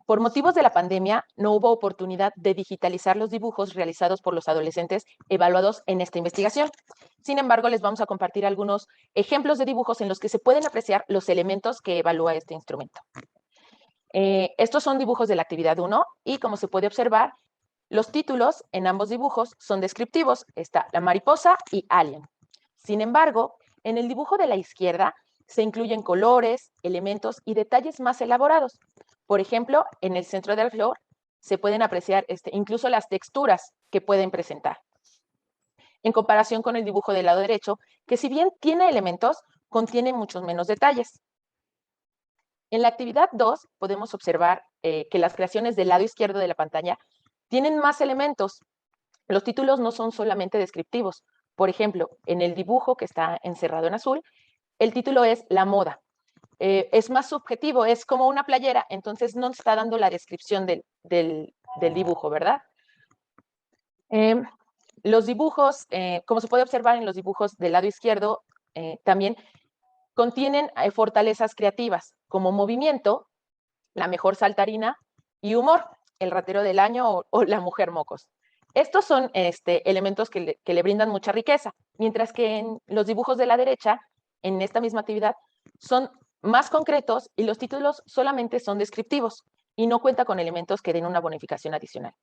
Por motivos de la pandemia, no hubo oportunidad de digitalizar los dibujos realizados por los adolescentes evaluados en esta investigación. Sin embargo, les vamos a compartir algunos ejemplos de dibujos en los que se pueden apreciar los elementos que evalúa este instrumento. Estos son dibujos de la actividad 1 y, como se puede observar, los títulos en ambos dibujos son descriptivos. Está la mariposa y alien. Sin embargo, en el dibujo de la izquierda se incluyen colores, elementos y detalles más elaborados. Por ejemplo, en el centro de la flor se pueden apreciar incluso las texturas que pueden presentar. En comparación con el dibujo del lado derecho, que si bien tiene elementos, contiene muchos menos detalles. En la actividad 2 podemos observar que las creaciones del lado izquierdo de la pantalla tienen más elementos. Los títulos no son solamente descriptivos. Por ejemplo, en el dibujo que está encerrado en azul, el título es La moda. Es más subjetivo, es como una playera, entonces no está dando la descripción del dibujo, ¿verdad? Los dibujos, como se puede observar en los dibujos del lado izquierdo, también contienen fortalezas creativas, como movimiento, la mejor saltarina, y humor, el ratero del año o la mujer mocos. Estos son elementos que le brindan mucha riqueza, mientras que en los dibujos de la derecha, en esta misma actividad, son más concretos y los títulos solamente son descriptivos y no cuenta con elementos que den una bonificación adicional.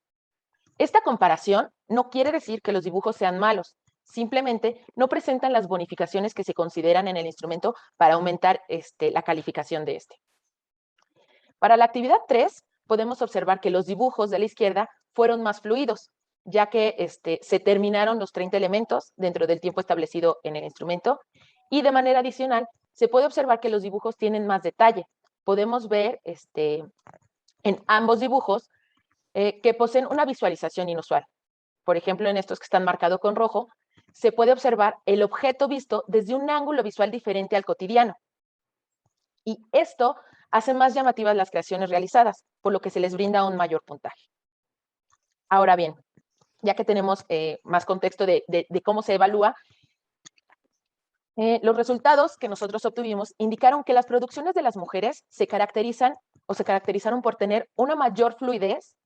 Esta comparación no quiere decir que los dibujos sean malos, simplemente no presentan las bonificaciones que se consideran en el instrumento para aumentar la calificación de este. Para la actividad 3, podemos observar que los dibujos de la izquierda fueron más fluidos, ya que se terminaron los 30 elementos dentro del tiempo establecido en el instrumento y de manera adicional se puede observar que los dibujos tienen más detalle. Podemos ver en ambos dibujos que poseen una visualización inusual. Por ejemplo, en estos que están marcados con rojo, se puede observar el objeto visto desde un ángulo visual diferente al cotidiano. Y esto hace más llamativas las creaciones realizadas, por lo que se les brinda un mayor puntaje. Ahora bien, ya que tenemos más contexto de cómo se evalúa, los resultados que nosotros obtuvimos indicaron que las producciones de las mujeres se caracterizaron por tener una mayor fluidez,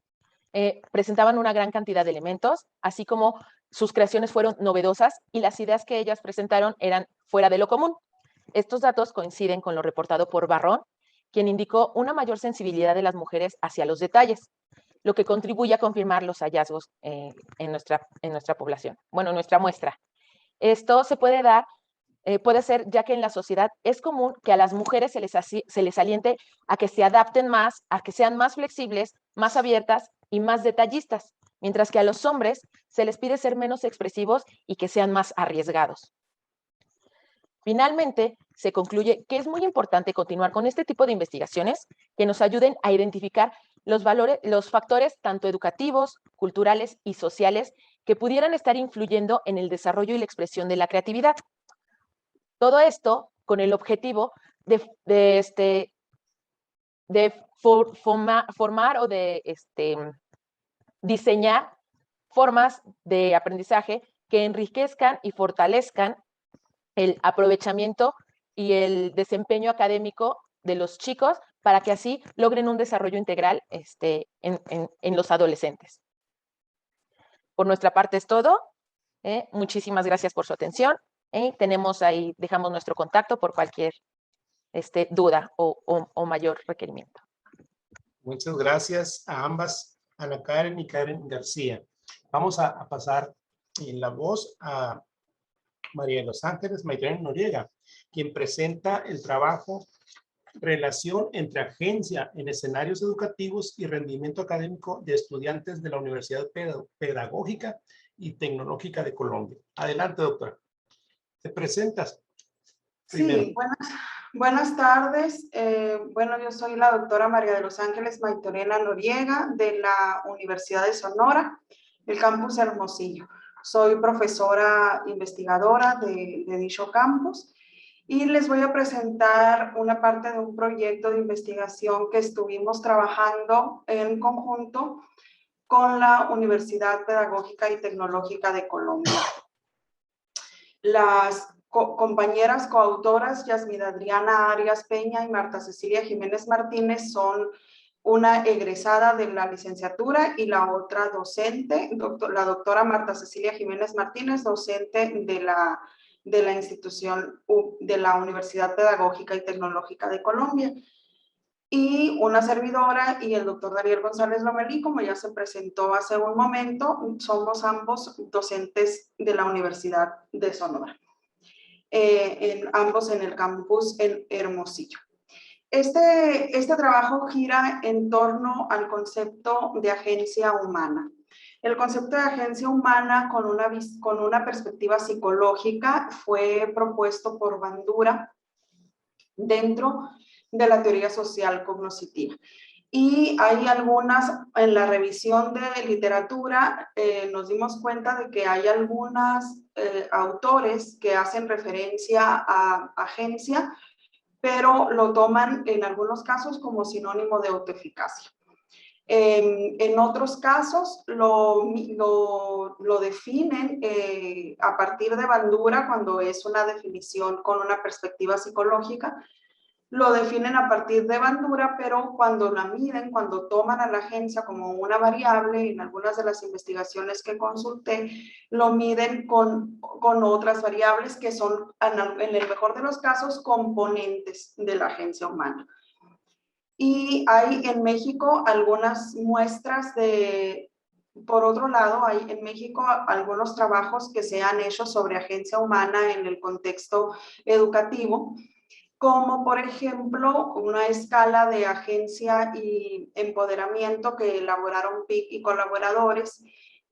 presentaban una gran cantidad de elementos, así como sus creaciones fueron novedosas y las ideas que ellas presentaron eran fuera de lo común. Estos datos coinciden con lo reportado por Barrón, quien indicó una mayor sensibilidad de las mujeres hacia los detalles, lo que contribuye a confirmar los hallazgos en nuestra población, bueno, en nuestra muestra. Esto se puede dar, puede ser ya que en la sociedad es común que a las mujeres se les aliente a que se adapten más, a que sean más flexibles, más abiertas y más detallistas, mientras que a los hombres se les pide ser menos expresivos y que sean más arriesgados. Finalmente, se concluye que es muy importante continuar con este tipo de investigaciones que nos ayuden a identificar los factores tanto educativos, culturales y sociales que pudieran estar influyendo en el desarrollo y la expresión de la creatividad. Todo esto con el objetivo de formar o de diseñar formas de aprendizaje que enriquezcan y fortalezcan el aprovechamiento y el desempeño académico de los chicos para que así logren un desarrollo integral en los adolescentes. Por nuestra parte es todo. Muchísimas gracias por su atención. Dejamos nuestro contacto por cualquier duda o mayor requerimiento. Muchas gracias a ambas, Ana Karen y Karen García. Vamos a pasar la voz a María de los Ángeles Maitreana Noriega, quien presenta el trabajo Relación entre agencia en escenarios educativos y rendimiento académico de estudiantes de la Universidad Pedagógica y Tecnológica de Colombia. Adelante, doctora. ¿Te presentas? Primero. Sí, buenas tardes. Bueno, yo soy la doctora María de los Ángeles Maitreana Noriega de la Universidad de Sonora, el campus Hermosillo. Soy profesora investigadora de dicho campus y les voy a presentar una parte de un proyecto de investigación que estuvimos trabajando en conjunto con la Universidad Pedagógica y Tecnológica de Colombia. Las compañeras coautoras Yasmina Adriana Arias Peña y Marta Cecilia Jiménez Martínez son una egresada de la licenciatura y la otra docente, la doctora Marta Cecilia Jiménez Martínez, docente de la institución de la Universidad Pedagógica y Tecnológica de Colombia. Y una servidora y el doctor Daniel González Lomelí, como ya se presentó hace un momento, somos ambos docentes de la Universidad de Sonora, ambos en el campus en Hermosillo. Este trabajo gira en torno al concepto de agencia humana. El concepto de agencia humana con una perspectiva psicológica fue propuesto por Bandura dentro de la teoría social cognoscitiva. Y hay en la revisión de literatura, nos dimos cuenta de que hay algunos autores que hacen referencia a agencia, pero lo toman en algunos casos como sinónimo de autoeficacia. En otros casos lo definen a partir de Bandura, cuando es una definición con una perspectiva psicológica, lo definen a partir de Bandura, pero cuando la miden, cuando toman a la agencia como una variable, en algunas de las investigaciones que consulté, lo miden con otras variables que son, en el mejor de los casos, componentes de la agencia humana. Y hay en México algunas muestras por otro lado, hay en México algunos trabajos que se han hecho sobre agencia humana en el contexto educativo, como por ejemplo una escala de agencia y empoderamiento que elaboraron PIC y colaboradores,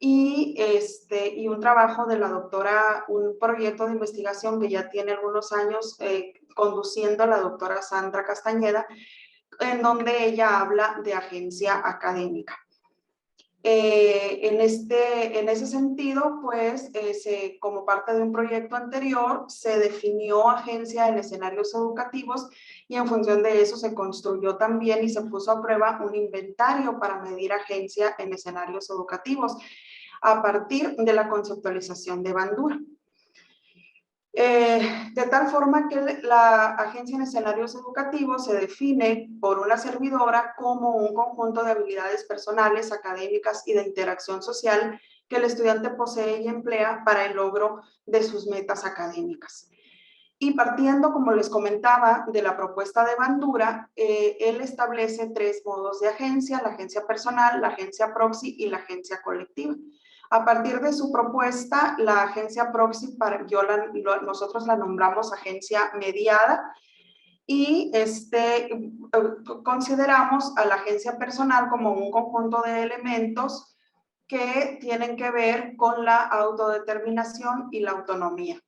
y un trabajo de la doctora, un proyecto de investigación que ya tiene algunos años conduciendo la doctora Sandra Castañeda, en donde ella habla de agencia académica. En ese sentido, pues, como parte de un proyecto anterior, se definió agencia en escenarios educativos y en función de eso se construyó también y se puso a prueba un inventario para medir agencia en escenarios educativos a partir de la conceptualización de Bandura. De tal forma que la agencia en escenarios educativos se define por una servidora como un conjunto de habilidades personales, académicas y de interacción social que el estudiante posee y emplea para el logro de sus metas académicas. Y partiendo, como les comentaba, de la propuesta de Bandura, él establece 3 modos de agencia: la agencia personal, la agencia proxy y la agencia colectiva. A partir de su propuesta, la agencia proxy, nosotros la nombramos agencia mediada, y consideramos a la agencia personal como un conjunto de elementos que tienen que ver con la autodeterminación y la autonomía.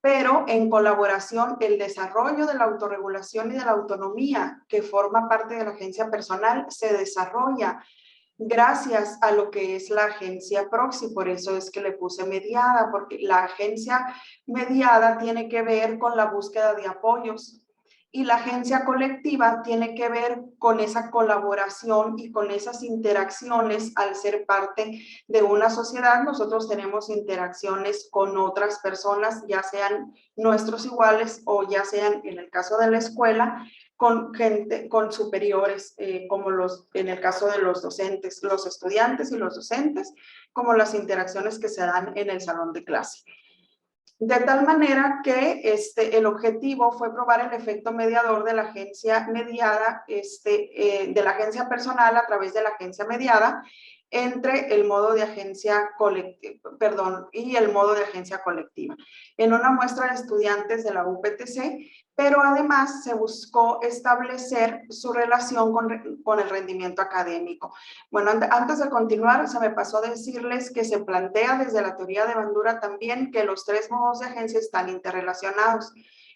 Pero en colaboración, el desarrollo de la autorregulación y de la autonomía que forma parte de la agencia personal se desarrolla gracias a lo que es la agencia proxy. Por eso es que le puse mediada, porque la agencia mediada tiene que ver con la búsqueda de apoyos y la agencia colectiva tiene que ver con esa colaboración y con esas interacciones. Al ser parte de una sociedad, nosotros tenemos interacciones con otras personas, ya sean nuestros iguales o ya sean, en el caso de la escuela, con gente, con superiores, como en el caso de los docentes, los estudiantes y los docentes, como las interacciones que se dan en el salón de clase. De tal manera que el objetivo fue probar el efecto mediador de la agencia mediada, de la agencia personal a través de la agencia mediada, entre el modo de agencia colectiva, y el modo de agencia colectiva, en una muestra de estudiantes de la UPTC, pero además se buscó establecer su relación con el rendimiento académico. Bueno, antes de continuar, se me pasó a decirles que se plantea desde la teoría de Bandura también que los 3 modos de agencia están interrelacionados.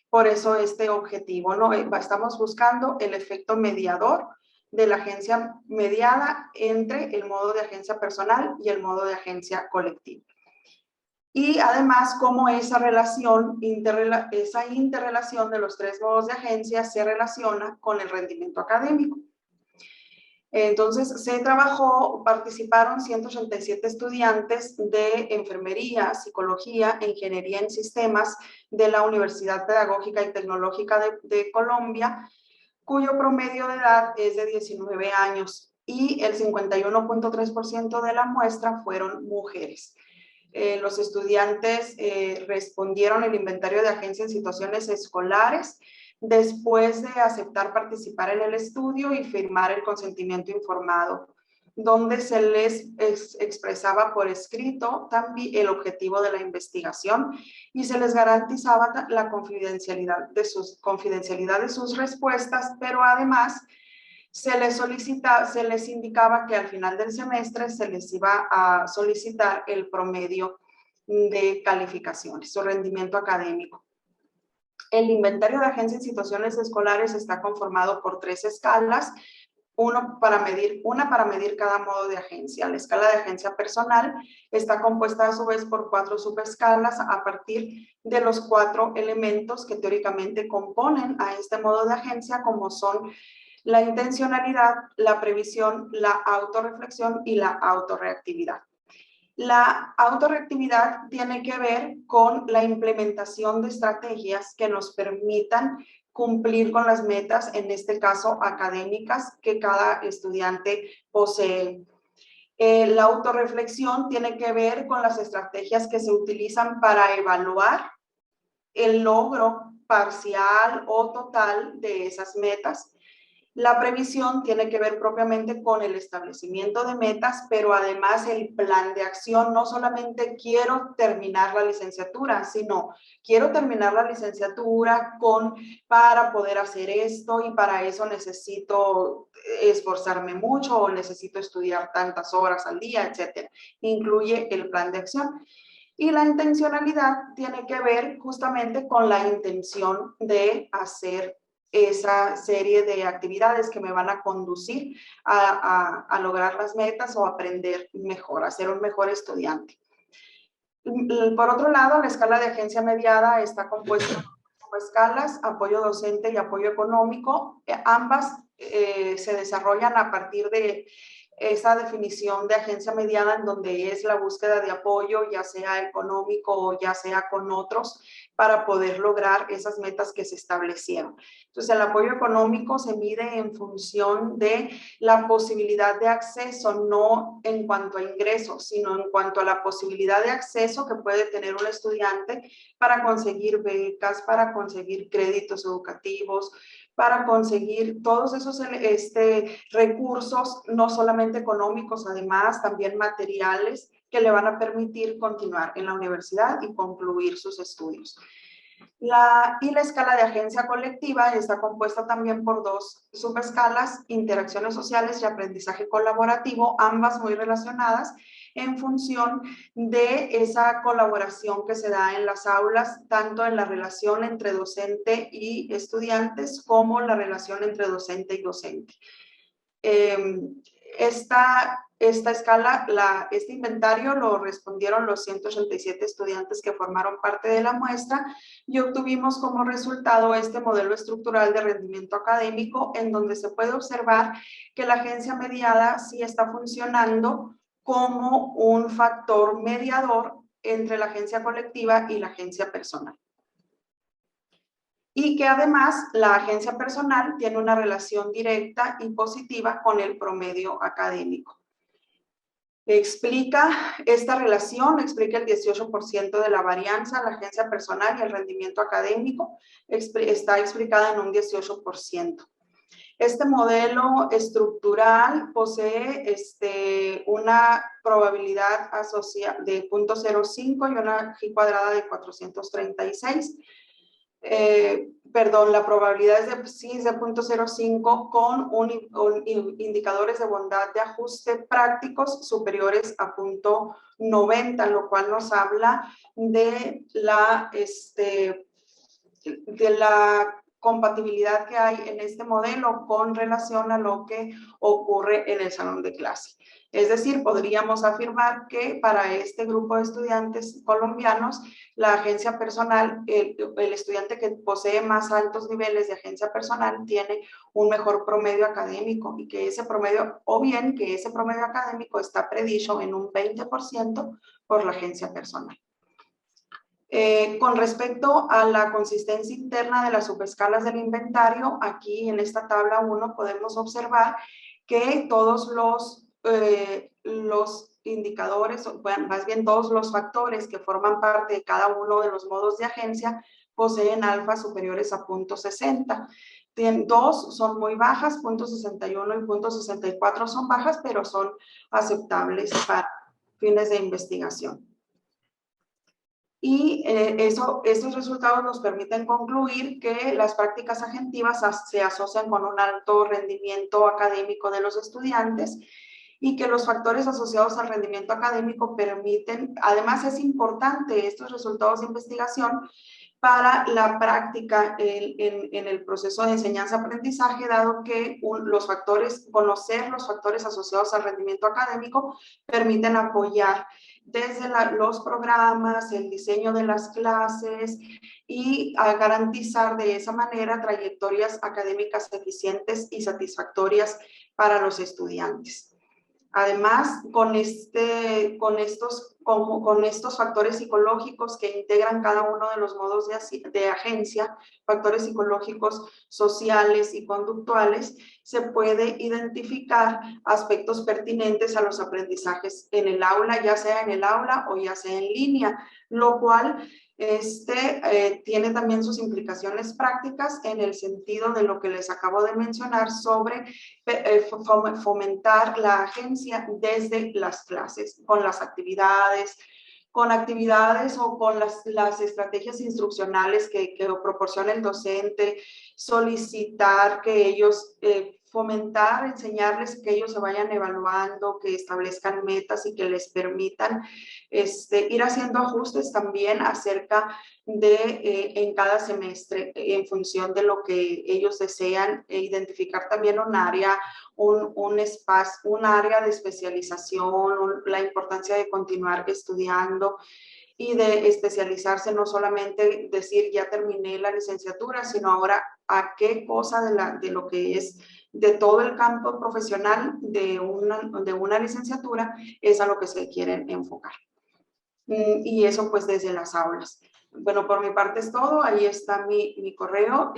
Por eso este objetivo, ¿no? Estamos buscando el efecto mediador de la agencia mediada entre el modo de agencia personal y el modo de agencia colectiva. Y además, cómo esa interrelación de los 3 modos de agencia se relaciona con el rendimiento académico. Entonces, participaron 187 estudiantes de enfermería, psicología e ingeniería en sistemas de la Universidad Pedagógica y Tecnológica de Colombia, cuyo promedio de edad es de 19 años y el 51.3% de la muestra fueron mujeres. Los estudiantes respondieron el inventario de agencia en situaciones escolares después de aceptar participar en el estudio y firmar el consentimiento informado, donde se les expresaba por escrito también el objetivo de la investigación y se les garantizaba la confidencialidad de sus respuestas, pero además se les indicaba que al final del semestre se les iba a solicitar el promedio de calificaciones, su rendimiento académico. El inventario de agencia en situaciones escolares está conformado por 3 escalas, una para medir cada modo de agencia. La escala de agencia personal está compuesta a su vez por 4 subescalas a partir de los 4 elementos que teóricamente componen a este modo de agencia, como son la intencionalidad, la previsión, la autorreflexión y la autorreactividad. La autorreactividad tiene que ver con la implementación de estrategias que nos permitan cumplir con las metas, en este caso académicas, que cada estudiante posee. La autorreflexión tiene que ver con las estrategias que se utilizan para evaluar el logro parcial o total de esas metas. La previsión tiene que ver propiamente con el establecimiento de metas, pero además el plan de acción. No solamente quiero terminar la licenciatura, sino quiero terminar la licenciatura para poder hacer esto y para eso necesito esforzarme mucho o necesito estudiar tantas horas al día, etcétera. Incluye el plan de acción. Y la intencionalidad tiene que ver justamente con la intención de hacer esa serie de actividades que me van a conducir a lograr las metas o aprender mejor, a ser un mejor estudiante. Por otro lado, la escala de agencia mediada está compuesta de escalas, apoyo docente y apoyo económico. Ambas se desarrollan a partir de esa definición de agencia mediada, en donde es la búsqueda de apoyo, ya sea económico o ya sea con otros, para poder lograr esas metas que se establecieron. Entonces, el apoyo económico se mide en función de la posibilidad de acceso, no en cuanto a ingresos, sino en cuanto a la posibilidad de acceso que puede tener un estudiante para conseguir becas, para conseguir créditos educativos, para conseguir todos esos recursos, no solamente económicos, además también materiales, que le van a permitir continuar en la universidad y concluir sus estudios. La escala de agencia colectiva está compuesta también por dos subescalas, interacciones sociales y aprendizaje colaborativo, ambas muy relacionadas en función de esa colaboración que se da en las aulas, tanto en la relación entre docente y estudiantes como la relación entre docente y docente. Esta escala, este inventario lo respondieron los 187 estudiantes que formaron parte de la muestra y obtuvimos como resultado este modelo estructural de rendimiento académico, en donde se puede observar que la agencia mediada sí está funcionando como un factor mediador entre la agencia colectiva y la agencia personal. Y que además la agencia personal tiene una relación directa y positiva con el promedio académico. Explica esta relación, explica el 18% de la varianza, la agencia personal y el rendimiento académico, está explicada en un 18%. Este modelo estructural posee una probabilidad asociada de 0.05 y una G cuadrada de 436. La probabilidad es de 0.05 con indicadores de bondad de ajuste prácticos superiores a 0.90, lo cual nos habla de la compatibilidad que hay en este modelo con relación a lo que ocurre en el salón de clase. Es decir, podríamos afirmar que para este grupo de estudiantes colombianos, la agencia personal, el estudiante que posee más altos niveles de agencia personal tiene un mejor promedio académico y que ese promedio, o bien que ese promedio académico está predicho en un 20% por la agencia personal. Con respecto a la consistencia interna de las subescalas del inventario, aquí en esta tabla 1 podemos observar que todos los indicadores, bueno, más bien todos los factores que forman parte de cada uno de los modos de agencia poseen alfa superiores a 0.60. Dos son muy bajas, 0.61 y 0.64 son bajas, pero son aceptables para fines de investigación. Y estos resultados nos permiten concluir que las prácticas agentivas se asocian con un alto rendimiento académico de los estudiantes y que los factores asociados al rendimiento académico permiten, además es importante estos resultados de investigación para la práctica en el proceso de enseñanza-aprendizaje, dado que conocer los factores asociados al rendimiento académico permiten apoyar desde los programas, el diseño de las clases y a garantizar de esa manera trayectorias académicas eficientes y satisfactorias para los estudiantes. Además, con estos factores psicológicos que integran cada uno de los modos de agencia, factores psicológicos sociales y conductuales, se puede identificar aspectos pertinentes a los aprendizajes en el aula, ya sea en el aula o ya sea en línea, lo cual Tiene también sus implicaciones prácticas en el sentido de lo que les acabo de mencionar sobre fomentar la agencia desde las clases, con las actividades, o con las estrategias instruccionales que proporciona el docente, solicitar que ellos, fomentar, enseñarles que ellos se vayan evaluando, que establezcan metas y que les permitan ir haciendo ajustes también acerca de en cada semestre, en función de lo que ellos desean, identificar también un área, un espacio, un área de especialización, la importancia de continuar estudiando y de especializarse, no solamente decir ya terminé la licenciatura, sino ahora a qué cosa de lo que es de todo el campo profesional de una licenciatura es a lo que se quieren enfocar. Y eso pues desde las aulas. Bueno, por mi parte es todo. Ahí está mi correo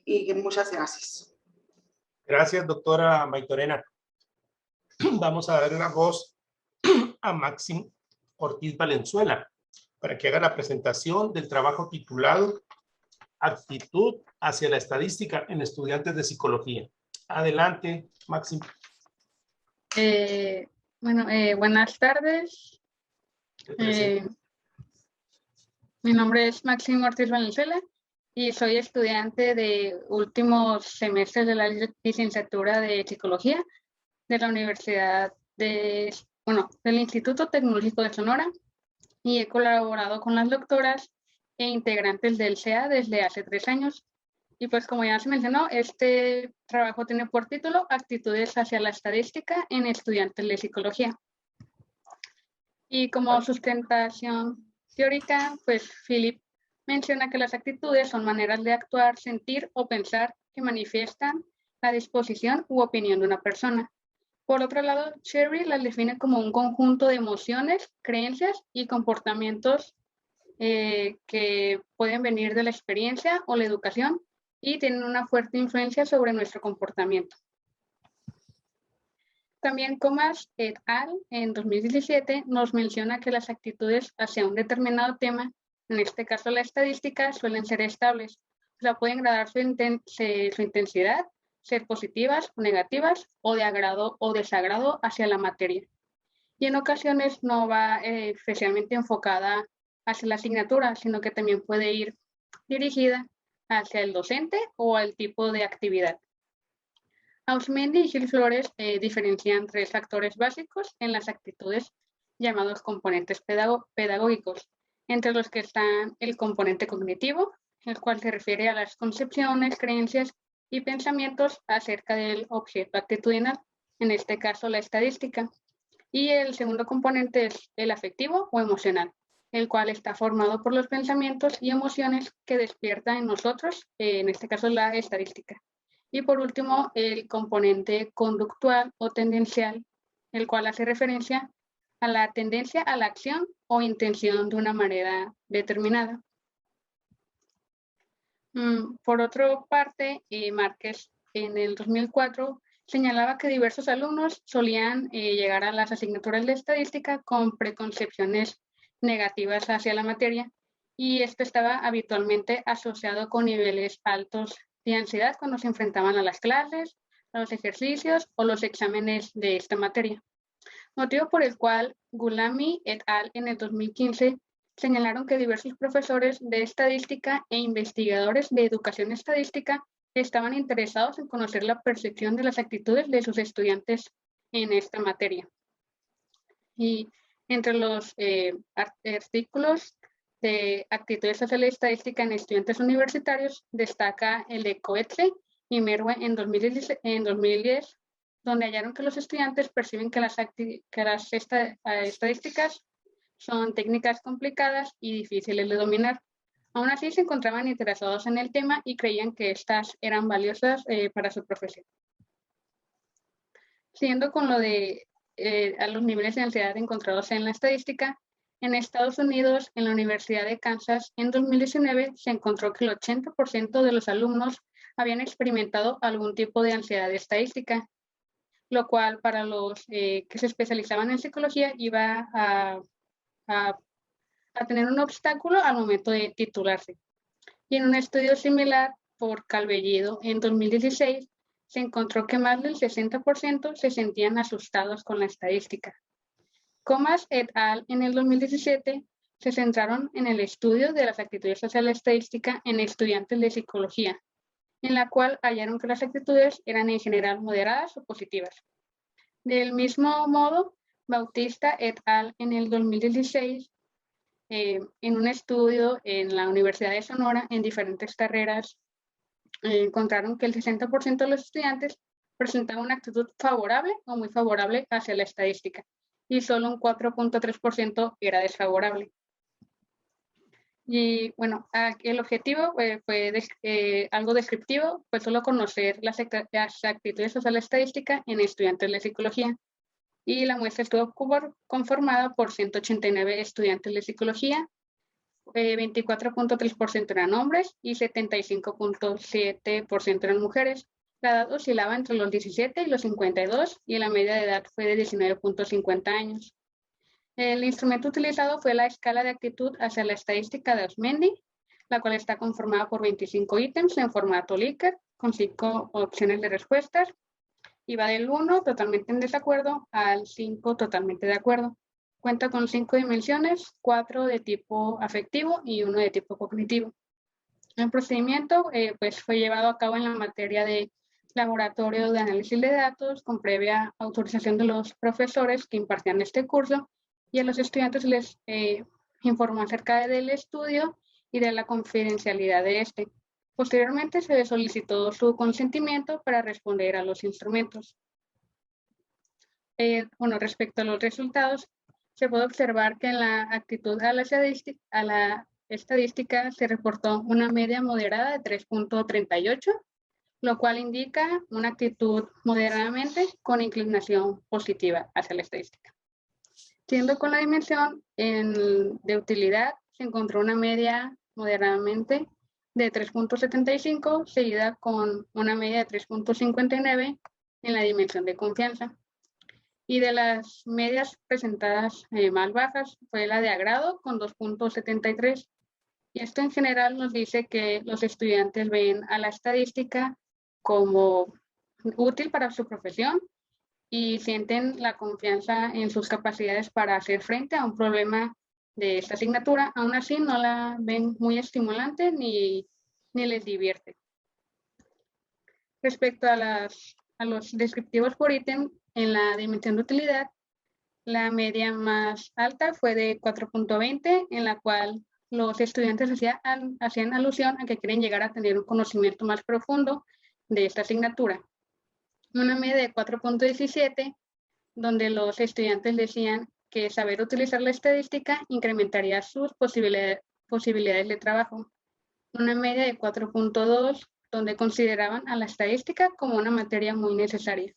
y muchas gracias. Gracias, doctora Maytorena. Vamos a darle la voz a Máximo Ortiz Valenzuela para que haga la presentación del trabajo titulado Actitud hacia la estadística en estudiantes de psicología. Adelante, Máximo. Buenas tardes. Mi nombre es Máximo Ortiz Valenzuela y soy estudiante de últimos semestres de la licenciatura de Psicología de la Universidad del Instituto Tecnológico de Sonora, y he colaborado con las doctoras e integrantes del CEA desde hace 3 años. Y pues como ya se mencionó, este trabajo tiene por título Actitudes hacia la estadística en estudiantes de psicología. Y como sustentación teórica, pues Philip menciona que las actitudes son maneras de actuar, sentir o pensar que manifiestan la disposición u opinión de una persona. Por otro lado, Cherry las define como un conjunto de emociones, creencias y comportamientos que pueden venir de la experiencia o la educación y tienen una fuerte influencia sobre nuestro comportamiento. También Comas et al. En 2017 nos menciona que las actitudes hacia un determinado tema, en este caso la estadística, suelen ser estables. O sea, pueden gradar su intensidad, ser positivas o negativas, o de agrado o desagrado hacia la materia. Y en ocasiones no va especialmente enfocada hacia la asignatura, sino que también puede ir dirigida hacia el docente o al tipo de actividad. Ausmendi y Gil Flores diferencian 3 factores básicos en las actitudes llamados componentes pedagógicos, entre los que están el componente cognitivo, el cual se refiere a las concepciones, creencias y pensamientos acerca del objeto actitudinal, en este caso la estadística. Y el segundo componente es el afectivo o emocional, el cual está formado por los pensamientos y emociones que despierta en nosotros, en este caso la estadística. Y por último, el componente conductual o tendencial, el cual hace referencia a la tendencia a la acción o intención de una manera determinada. Por otra parte, Márquez en el 2004 señalaba que diversos alumnos solían llegar a las asignaturas de estadística con preconcepciones negativas hacia la materia, y esto estaba habitualmente asociado con niveles altos de ansiedad cuando se enfrentaban a las clases, a los ejercicios o los exámenes de esta materia. Motivo por el cual Gulami et al. En el 2015 señalaron que diversos profesores de estadística e investigadores de educación estadística estaban interesados en conocer la percepción de las actitudes de sus estudiantes en esta materia. Y entre los artículos de actitudes hacia la estadística en estudiantes universitarios destaca el de Coetzee y Merwe en 2010, donde hallaron que los estudiantes perciben que las estadísticas son técnicas complicadas y difíciles de dominar. Aún así, se encontraban interesados en el tema y creían que estas eran valiosas para su profesión. Siguiendo con lo de a los niveles de ansiedad encontrados en la estadística, en Estados Unidos, en la Universidad de Kansas, en 2019, se encontró que el 80% de los alumnos habían experimentado algún tipo de ansiedad estadística, lo cual para los que se especializaban en psicología iba a a tener un obstáculo al momento de titularse. Y en un estudio similar por Calvellido en 2016, se encontró que más del 60% se sentían asustados con la estadística. Comas et al. En el 2017 se centraron en el estudio de las actitudes hacia la estadística en estudiantes de psicología, en la cual hallaron que las actitudes eran en general moderadas o positivas. Del mismo modo, Bautista et al. En el 2016, en un estudio en la Universidad de Sonora en diferentes carreras, encontraron que el 60% de los estudiantes presentaba una actitud favorable o muy favorable hacia la estadística y solo un 4.3% era desfavorable. Y bueno, el objetivo fue algo descriptivo, pues solo conocer las actitudes hacia la estadística en estudiantes de psicología. Y la muestra estuvo conformada por 189 estudiantes de psicología, 24.3% eran hombres y 75.7% eran mujeres. La edad oscilaba entre los 17 y los 52 y la media de edad fue de 19.50 años. El instrumento utilizado fue la escala de actitud hacia la estadística de Osmendi, la cual está conformada por 25 ítems en formato Likert, con 5 opciones de respuestas, y va del 1, totalmente en desacuerdo, al 5, totalmente de acuerdo. Cuenta con 5 dimensiones, 4 de tipo afectivo y 1 de tipo cognitivo. El procedimiento pues fue llevado a cabo en la materia de laboratorio de análisis de datos con previa autorización de los profesores que impartían este curso, y a los estudiantes les informó acerca del estudio y de la confidencialidad de este. Posteriormente se solicitó su consentimiento para responder a los instrumentos. Bueno, respecto a los resultados, se puede observar que en la actitud a la estadística se reportó una media moderada de 3.38, lo cual indica una actitud moderadamente con inclinación positiva hacia la estadística. Siendo con la dimensión de utilidad, se encontró una media moderadamente de 3.75, seguida con una media de 3.59 en la dimensión de confianza. Y de las medias presentadas más bajas fue la de agrado con 2.73. Y esto en general nos dice que los estudiantes ven a la estadística como útil para su profesión y sienten la confianza en sus capacidades para hacer frente a un problema de esta asignatura. Aún así no la ven muy estimulante ni les divierte. Respecto a los descriptivos por ítem, en la dimensión de utilidad, la media más alta fue de 4.20, en la cual los estudiantes hacían alusión a que quieren llegar a tener un conocimiento más profundo de esta asignatura. Una media de 4.17, donde los estudiantes decían que saber utilizar la estadística incrementaría sus posibilidades de trabajo. Una media de 4.2, donde consideraban a la estadística como una materia muy necesaria.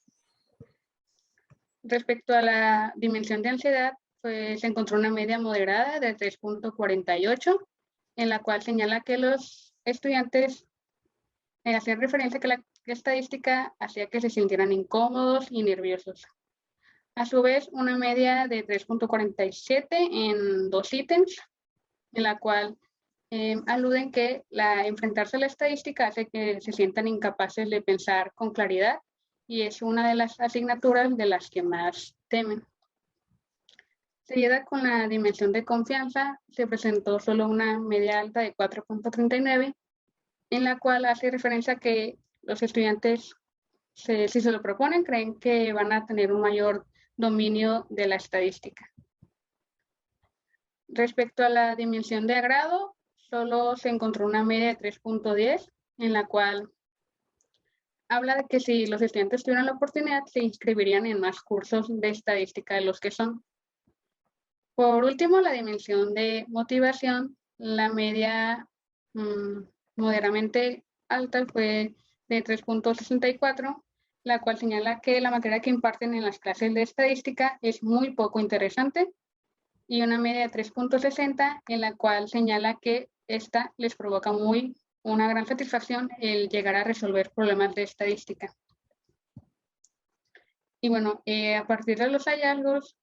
Respecto a la dimensión de ansiedad, pues se encontró una media moderada de 3.48, en la cual señala que los estudiantes hacían referencia a que la estadística hacía que se sintieran incómodos y nerviosos. A su vez, una media de 3.47 en 2 ítems, en la cual aluden que enfrentarse a la estadística hace que se sientan incapaces de pensar con claridad y es una de las asignaturas de las que más temen. Seguida con la dimensión de confianza, se presentó solo una media alta de 4.39, en la cual hace referencia a que los estudiantes, si se lo proponen, creen que van a tener un mayor dominio de la estadística. Respecto a la dimensión de agrado, solo se encontró una media de 3.10, en la cual habla de que si los estudiantes tuvieran la oportunidad, se inscribirían en más cursos de estadística de los que son. Por último, la dimensión de motivación, la media moderadamente alta fue de 3.64, la cual señala que la materia que imparten en las clases de estadística es muy poco interesante, y una media de 3.60, en la cual señala que esta les provoca una gran satisfacción el llegar a resolver problemas de estadística. Y bueno, a partir de los hallazgos,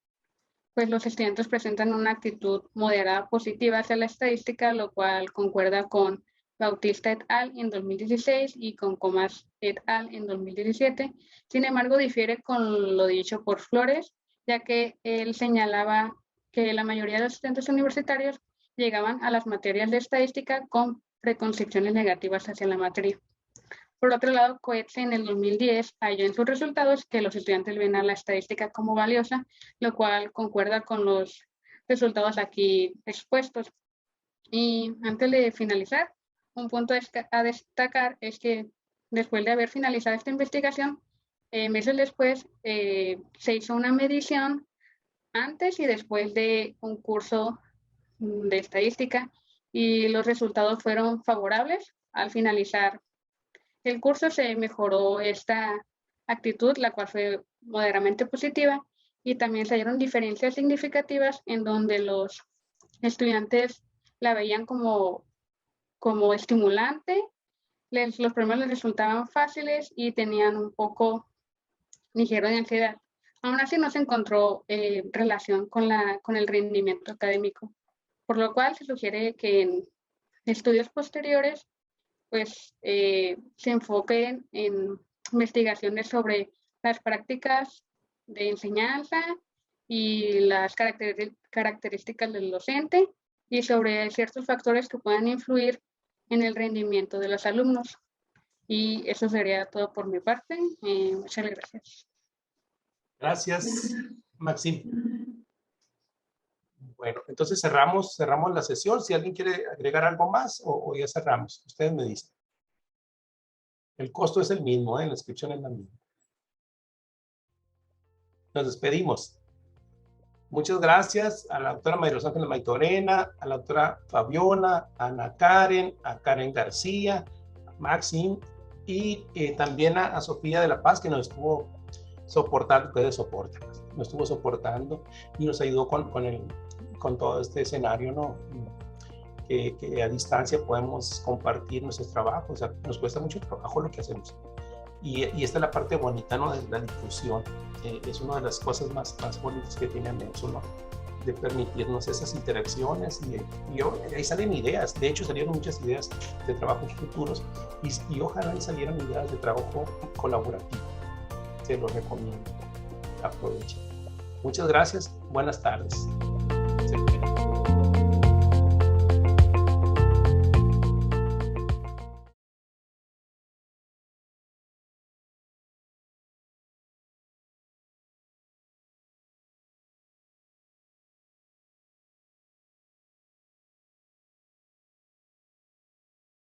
pues los estudiantes presentan una actitud moderada positiva hacia la estadística, lo cual concuerda con Bautista et al. En 2016 y con Comas et al. En 2017. Sin embargo, difiere con lo dicho por Flores, ya que él señalaba que la mayoría de los estudiantes universitarios llegaban a las materias de estadística con preconcepciones negativas hacia la materia. Por otro lado, Coetze en el 2010 halló en sus resultados que los estudiantes ven a la estadística como valiosa, lo cual concuerda con los resultados aquí expuestos. Y antes de finalizar, un punto a destacar es que después de haber finalizado esta investigación, meses después se hizo una medición antes y después de un curso de estadística y los resultados fueron favorables. Al finalizar el curso se mejoró esta actitud, la cual fue moderadamente positiva, y también se dieron diferencias significativas en donde los estudiantes la veían como estimulante, los problemas les resultaban fáciles y tenían un poco ligero de ansiedad. Aún así no se encontró relación con el rendimiento académico, por lo cual se sugiere que en estudios posteriores pues se enfoquen en investigaciones sobre las prácticas de enseñanza y las características del docente y sobre ciertos factores que puedan influir en el rendimiento de los alumnos. Y eso sería todo por mi parte. Muchas gracias. Gracias, Maxim. Bueno, entonces cerramos la sesión. Si alguien quiere agregar algo más o ya cerramos, ustedes me dicen. El costo es el mismo, la inscripción es la misma. Nos despedimos. Muchas gracias a la doctora María Los Ángeles Maytorena, a la doctora Fabiona, a Ana Karen, a Karen García, a Maxim y también a Sofía de la Paz, que nos estuvo soportando, ustedes soportan, nos estuvo soportando y nos ayudó con todo este escenario, ¿no? Que a distancia podemos compartir nuestros trabajos. O sea, nos cuesta mucho trabajo lo que hacemos. Y esta es la parte bonita, ¿no? De la difusión. Es una de las cosas más bonitas que tiene Anexo, ¿no? De permitirnos esas interacciones y ahí salen ideas. De hecho, salieron muchas ideas de trabajos futuros y ojalá ahí salieran ideas de trabajo colaborativo. Se los recomiendo. Aprovechen. Muchas gracias. Buenas tardes.